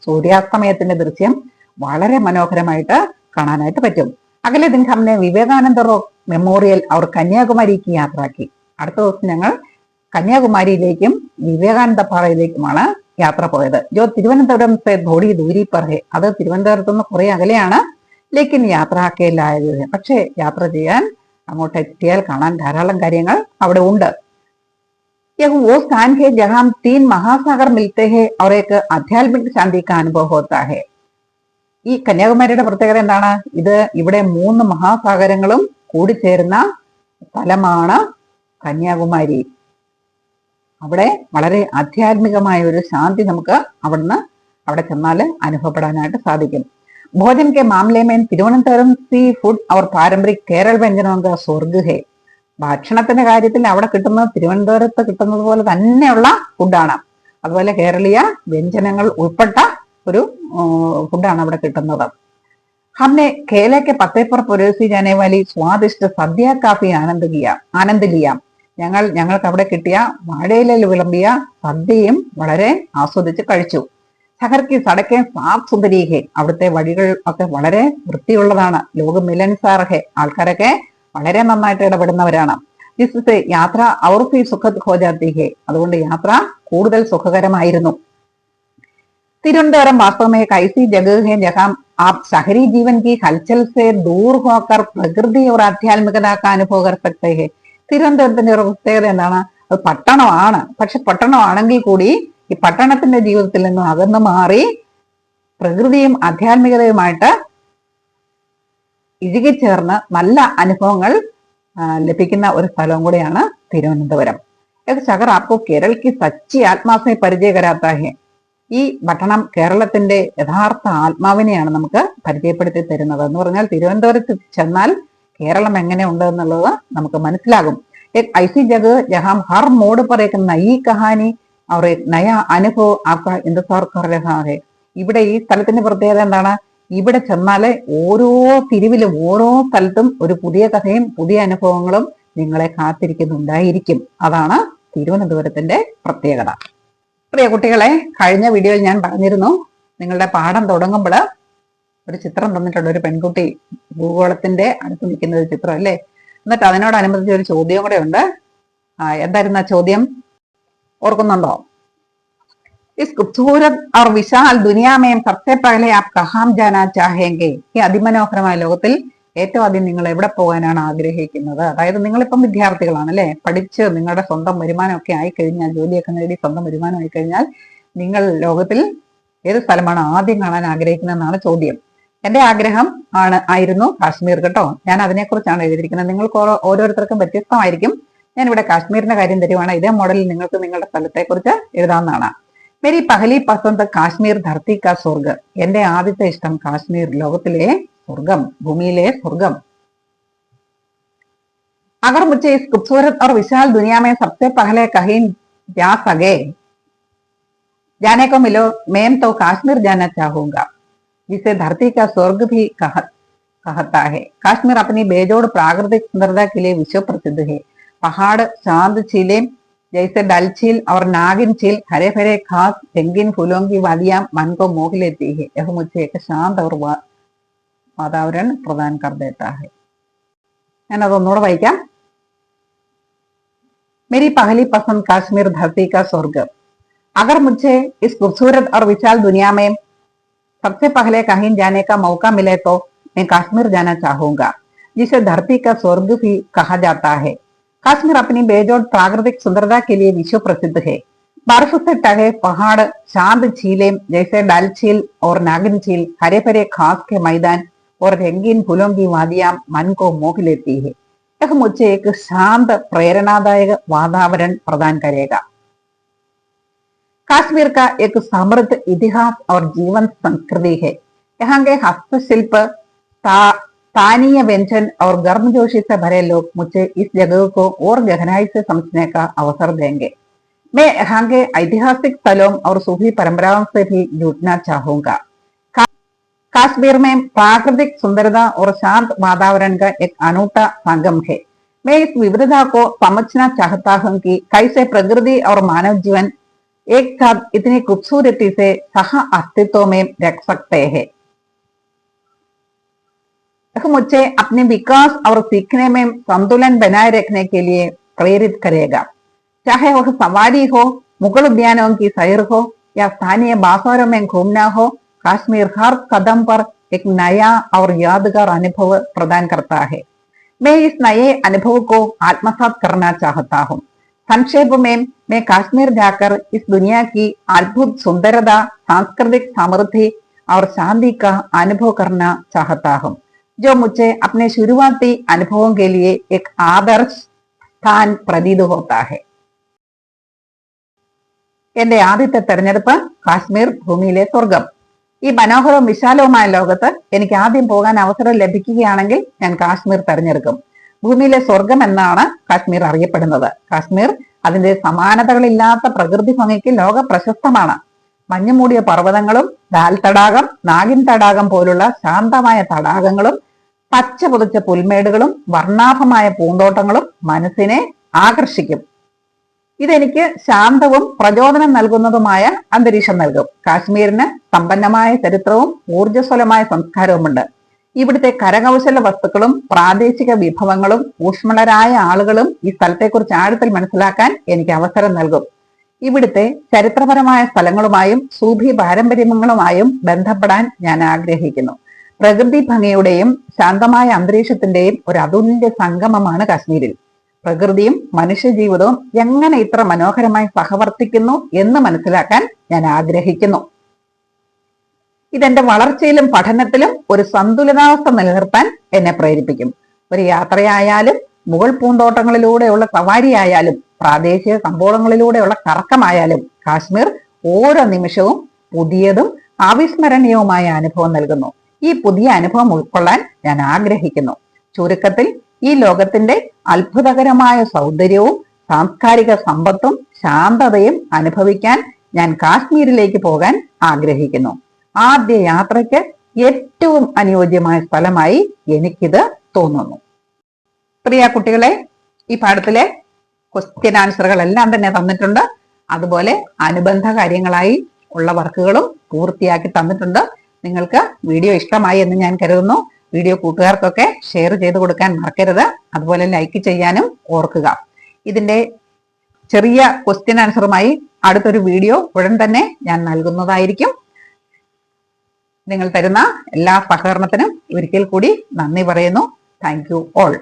സൂര്യാസ്തമയത്തിന്റെ ദൃശ്യം വളരെ മനോഹരമായിട്ട് കാണാനായിട്ട് പറ്റും. അകലെ ദിൻ ഹംനെ വിവേകാനന്ദ റോക്ക് മെമ്മോറിയൽ അവർ കന്യാകുമാരിക്ക് യാത്രയാക്കി. അടുത്ത ദിവസം ഞങ്ങൾ കന്യാകുമാരിയിലേക്കും വിവേകാനന്ദ പാറയിലേക്കുമാണ് യാത്ര പോയത്. ജോ തിരുവനന്തപുരം സെ ഥോടി ദൂരി പർ ഹെ. അത് തിരുവനന്തപുരത്ത് നിന്ന് കുറെ അകലെയാണ്. ലേക്കിൻ യാത്രാക്കേലായത്. പക്ഷേ യാത്ര ചെയ്യാൻ അങ്ങോട്ട് എത്തിയാൽ കാണാൻ ധാരാളം കാര്യങ്ങൾ അവിടെ ഉണ്ട്. यह वो स्थान है जहां 3 महासागर मिलते हैं और एक आध्यात्मिक शांति का अनुभव होता है. ഈ കന്യാകുമാരിയുടെ പ്രത്യേകത എന്താണ്? ഇവിടെ 3 മഹാസാഗരങ്ങളും കൂടിച്ചേരുന്ന സ്ഥലമാണ് കന്യാകുമാരി. അവിടെ വളരെ ആധ്യാത്മികമായ ഒരു ശാന്തി നമുക്ക് അവിടെ ചെന്നാൽ അനുഭവപ്പെടാനായിട്ട് സാധിക്കും. ഭോജൻ കെ മാമലെ में തിരുവനന്തപുരം സീ ഫുഡ് और पारंपरिक केरल व्यंजनों का स्वर्ग है. ഭക്ഷണത്തിന്റെ കാര്യത്തിൽ അവിടെ കിട്ടുന്നത് തിരുവനന്തപുരത്ത് കിട്ടുന്നത് പോലെ തന്നെയുള്ള ഫുഡാണ്. അതുപോലെ കേരളീയ വ്യഞ്ജനങ്ങൾ ഉൾപ്പെട്ട ഒരു ഫുഡാണ് അവിടെ കിട്ടുന്നത്. हमने केले के पत्ते पर परोसी जाने वाली स्वादिष्ट सद्യ काफी आनंद लिया. ഞങ്ങൾക്ക് അവിടെ കിട്ടിയ വാഴയിലയിൽ വിളമ്പിയ സദ്യയും വളരെ ആസ്വദിച്ച് കഴിച്ചു. ശഹർക്കി സടക്കെ സാഫ് സുന്ദരീഹെ. അവിടുത്തെ വഴികൾ ഒക്കെ വളരെ വൃത്തിയുള്ളതാണ്. ലോക മിലൻസാർഹെ. ആൾക്കാരൊക്കെ വളരെ നന്നായിട്ട് ഇടപെടുന്നവരാണ്. ജിസ്സെ യാത്ര ഔർ ഭി സുഖദ് ഹോ ജാത്തി ഹെ. അതുകൊണ്ട് യാത്ര കൂടുതൽ സുഖകരമായിരുന്നു. തിരുവനന്തപുരം वास्तव में एक ऐसी जगह है जहां आप शहरी जीवन की हलचल से दूर होकर प्रकृति और आध्यात्मिकता का अनुभव कर सकते हैं. തിരുവനന്തപുരത്തിന്റെ ഒരു പ്രത്യേകത എന്താണ്? അത് പട്ടണമാണ്. പക്ഷെ പട്ടണമാണെങ്കിൽ കൂടി ഈ പട്ടണത്തിന്റെ ജീവിതത്തിൽ നിന്നും അകന്നു മാറി പ്രകൃതിയും ആധ്യാത്മികതയുമായിട്ട് ഇഴുകിച്ചേർന്ന് നല്ല അനുഭവങ്ങൾ ലഭിക്കുന്ന ഒരു സ്ഥലവും കൂടിയാണ് തിരുവനന്തപുരം. ശഹർ ആപ്കോ കേരൾ കി സച്ചി ആത്മാസെ പരിചയകരാത്താഹെ. ഈ പട്ടണം കേരളത്തിന്റെ യഥാർത്ഥ ആത്മാവിനെയാണ് നമുക്ക് പരിചയപ്പെടുത്തി തരുന്നത്. എന്ന് പറഞ്ഞാൽ തിരുവനന്തപുരത്ത് ചെന്നാൽ കേരളം എങ്ങനെ ഉണ്ട് എന്നുള്ളത് നമുക്ക് മനസ്സിലാകും. ഐസി ജഗ ജഹാം ഹർ മോഡ് पर एक नई कहानी और एक नया अनुभव आपका इंतजार कर रहा है. ഇവിടെ ഈ സ്ഥലത്തിന്റെ പ്രത്യേകത എന്താണ്? ഇവിടെ ചെന്നാല് ഓരോ തിരിവിലും ഓരോ സ്ഥലത്തും ഒരു പുതിയ കഥയും പുതിയ അനുഭവങ്ങളും നിങ്ങളെ കാത്തിരിക്കുന്നുണ്ടായിരിക്കും. അതാണ് തിരുവനന്തപുരത്തിന്റെ പ്രത്യേകത. പ്രിയ കുട്ടികളെ, കഴിഞ്ഞ വീഡിയോയിൽ ഞാൻ പറഞ്ഞിരുന്നു നിങ്ങളുടെ പാഠം തുടങ്ങുമ്പോൾ ഒരു ചിത്രം തന്നിട്ടുണ്ട്. ഒരു പെൺകുട്ടി ഭൂഗോളത്തിന്റെ അടുത്ത് നിൽക്കുന്ന ഒരു ചിത്രം അല്ലേ. എന്നിട്ട് അതിനോടനുബന്ധിച്ച് ഒരു ചോദ്യം കൂടെ ഉണ്ട്. എന്തായിരുന്നു ആ ചോദ്യം? ഓർക്കുന്നുണ്ടോ? इस खूबसूरत और विशाल दुनिया में सबसे पहले आप कहाँ जाना चाहेंगे? ഈ അതിമനോഹരമായ ലോകത്തിൽ ഏറ്റവും ആദ്യം നിങ്ങൾ എവിടെ പോകാനാണ് ആഗ്രഹിക്കുന്നത്? അതായത് നിങ്ങളിപ്പം വിദ്യാർത്ഥികളാണ് അല്ലെ. പഠിച്ച് നിങ്ങളുടെ സ്വന്തം വരുമാനമൊക്കെ ആയിക്കഴിഞ്ഞാൽ, ജോലിയൊക്കെ നേടി സ്വന്തം വരുമാനം ആയിക്കഴിഞ്ഞാൽ നിങ്ങൾ ലോകത്തിൽ ഏത് സ്ഥലമാണ് ആദ്യം കാണാൻ ആഗ്രഹിക്കുന്നതെന്നാണ് ചോദ്യം. എന്റെ ആഗ്രഹം ആയിരുന്നു കാശ്മീർ കേട്ടോ. ഞാൻ അതിനെക്കുറിച്ചാണ് എഴുതിയിരിക്കുന്നത്. നിങ്ങൾക്ക് ഓരോരുത്തർക്കും വ്യത്യസ്തമായിരിക്കും. ഞാൻ ഇവിടെ കാശ്മീരിന്റെ കാര്യം തരുവാണ്. ഇതേ മോഡലിൽ നിങ്ങൾക്ക് നിങ്ങളുടെ സ്ഥലത്തെക്കുറിച്ച് എഴുതാവുന്നതാണ്. മേരി പഹലി പസന്ത് കാശ്മീർ ധർത്തി കാ സ്വർഗ്. എന്റെ ആദ്യത്തെ ഇഷ്ടം കാശ്മീർ, ലോകത്തിലെ സ്വർഗം, ഭൂമിയിലെ സ്വർഗം. अगर मुझे इस खूबसूरत और विशाल दुनिया में सबसे पहले कहीं जा सके जाने को मिलो, मैं तो काश्मीर जाना चाहूंगा, जिसे धरती का स्वर्ग भी कहता है। काश्मीर अपनी बेजोड़ प्राकृतिक सुंदरता के लिए विश्व प्रसिद्ध है। पहाड़, शांत झीलें जैसे डल झील और नागिन झील, हरे भरे घास, रंगीन फूलों की वादियां मन को मोह लेती है। यह मुझे एक शांत और वातावरण प्रदान कर देता है। ഞാൻ അതൊന്നുകൂടെ വായിക്കാം. मेरी पहली पसंद काश्मीर धरती का स्वर्ग. अगर मुझे इस खूबसूरत और विशाल दुनिया में सबसे पहले कहीं जाने का मौका मिले तो मैं काश्मीर जाना चाहूंगा, जिसे धरती का स्वर्ग भी कहा जाता है। काश्मीर अपनी बेजोड़ प्राकृतिक सुंदरता के लिए विश्व प्रसिद्ध है। बर्फ से ढके पहाड़, शांत झीलें जैसे डल झील और नागिन झील, हरे भरे घास के मैदान और रंगीन फूलों की वादियां मन को मोह लेती है। यह मुझे एक शांत प्रेरणादायक वातावरण प्रदान करेगा। काश्मीर का एक समृद्ध इतिहास और जीवंत संस्कृति है। यहाँ के हस्तशिल्प, स्थानीय व्यंजन और गर्मजोशी से भरे लोग मुझे इस जगह को और गहराई से समझने का अवसर देंगे। मैं यहाँ के ऐतिहासिक स्थलों और सूफी परंपराओं से भी जुड़ना चाहूंगा। काश्मीर में प्राकृतिक सुंदरता और शांत वातावरण का एक अनूठा संगम है। मैं इस विविधता को समझना चाहता हूँ कि कैसे प्रकृति और मानव जीवन एक साथ इतनी खूबसूरती से सह अस्तित्व में रख सकते हैं। यह मुझे अपने विकास और सीखने में संतुलन बनाए रखने के लिए प्रेरित करेगा। चाहे वह सवारी हो, मुगल उद्यानों की सैर हो या स्थानीय बाजारों में घूमना हो, काश्मीर हर कदम पर एक नया और यादगार अनुभव प्रदान करता है। मैं इस नए अनुभव को आत्मसात करना चाहता हूँ। संक्षेप में, मैं काश्मीर जाकर इस दुनिया की अद्भुत सुंदरता, सांस्कृतिक समृद्धि और शांति का अनुभव करना चाहता हूँ, जो मुझे अपने शुरुआती अनुभवों के लिए एक आदर्श स्थान प्रतीत होता है. എന്റെ ആദ്യത്തെ തെരഞ്ഞെടുപ്പ് കാശ്മീർ, ഭൂമിയിലെ സ്വർഗം. ഈ മനോഹരവും വിശാലവുമായ ലോകത്ത് എനിക്ക് ആദ്യം പോകാൻ അവസരം ലഭിക്കുകയാണെങ്കിൽ ഞാൻ കാശ്മീർ തെരഞ്ഞെടുക്കും. ഭൂമിയിലെ സ്വർഗം എന്നാണ് കാശ്മീർ അറിയപ്പെടുന്നത്. കാശ്മീർ അതിന്റെ സമാനതകളില്ലാത്ത പ്രകൃതി ഭംഗിക്ക് ലോക പ്രശസ്തമാണ്. മഞ്ഞുമൂടിയ പർവ്വതങ്ങളും ദാൽ തടാകം, നാഗിൻ തടാകം പോലുള്ള ശാന്തമായ തടാകങ്ങളും പച്ച പുതച്ച പുൽമേടുകളും വർണ്ണാഭമായ പൂന്തോട്ടങ്ങളും മനസ്സിനെ ആകർഷിക്കും. ഇതെനിക്ക് ശാന്തവും പ്രചോദനം നൽകുന്നതുമായ അന്തരീക്ഷം നൽകും. കാശ്മീരിന് സമ്പന്നമായ ചരിത്രവും ഊർജ്ജസ്വലമായ സംസ്കാരവുമുണ്ട്. ഇവിടുത്തെ കരകൗശല വസ്തുക്കളും പ്രാദേശിക വിഭവങ്ങളും ഊഷ്മളരായ ആളുകളും ഈ സ്ഥലത്തെക്കുറിച്ച് ആഴത്തിൽ മനസ്സിലാക്കാൻ എനിക്ക് അവസരം നൽകും. ഇവിടുത്തെ ചരിത്രപരമായ സ്ഥലങ്ങളുമായും സൂഫി പാരമ്പര്യങ്ങളുമായും ബന്ധപ്പെടാൻ ഞാൻ ആഗ്രഹിക്കുന്നു. പ്രകൃതി ഭംഗിയുടെയും ശാന്തമായ അന്തരീക്ഷത്തിന്റെയും ഒരു അതുല്യ സംഗമമാണ് കാശ്മീരിൽ. പ്രകൃതിയും മനുഷ്യജീവിതവും എങ്ങനെ ഇത്ര മനോഹരമായി സഹവർത്തിക്കുന്നു എന്ന് മനസ്സിലാക്കാൻ ഞാൻ ആഗ്രഹിക്കുന്നു. ഇതെന്റെ വളർച്ചയിലും പഠനത്തിലും ഒരു സന്തുലിതാവസ്ഥ നിലനിർത്താൻ എന്നെ പ്രേരിപ്പിക്കും. ഒരു യാത്രയായാലും, മുഗൾ പൂന്തോട്ടങ്ങളിലൂടെയുള്ള സവാരിയായാലും, പ്രാദേശിക കമ്പോളങ്ങളിലൂടെയുള്ള കറക്കമായാലും, കാശ്മീർ ഓരോ നിമിഷവും പുതിയതും അവിസ്മരണീയവുമായ അനുഭവം നൽകുന്നു. ഈ പുതിയ അനുഭവം ഉൾക്കൊള്ളാൻ ഞാൻ ആഗ്രഹിക്കുന്നു. ചുരുക്കത്തിൽ, ഈ ലോകത്തിന്റെ അത്ഭുതകരമായ സൗന്ദര്യവും സാംസ്കാരിക സമ്പത്തും ശാന്തതയും അനുഭവിക്കാൻ ഞാൻ കാശ്മീരിലേക്ക് പോകാൻ ആഗ്രഹിക്കുന്നു. ആദ്യ യാത്രയ്ക്ക് ഏറ്റവും അനുയോജ്യമായ സ്ഥലമായി എനിക്കിത് തോന്നുന്നു. പ്രിയ കുട്ടികളെ, ഈ പാഠത്തിലെ ക്വസ്റ്റ്യൻ ആൻസറുകളെല്ലാം തന്നെ തന്നിട്ടുണ്ട്. അതുപോലെ അനുബന്ധ കാര്യങ്ങളായി ഉള്ള വർക്കുകളും പൂർത്തിയാക്കി തന്നിട്ടുണ്ട്. നിങ്ങൾക്ക് വീഡിയോ ഇഷ്ടമായി എന്ന് ഞാൻ കരുതുന്നു. വീഡിയോ കൂട്ടുകാർക്കൊക്കെ ഷെയർ ചെയ്ത് കൊടുക്കാൻ മറക്കരുത്. അതുപോലെ ലൈക്ക് ചെയ്യാനും ഓർക്കുക. ഇതിന്റെ ചെറിയ ക്വസ്റ്റ്യൻ ആൻസറുമായി അടുത്തൊരു വീഡിയോ ഉടൻ തന്നെ ഞാൻ നൽകുന്നതായിരിക്കും. നിങ്ങൾ തരുന്ന എല്ലാ സഹകരണത്തിനും ഒരിക്കൽ കൂടി നന്ദി പറയുന്നു. Thank you all.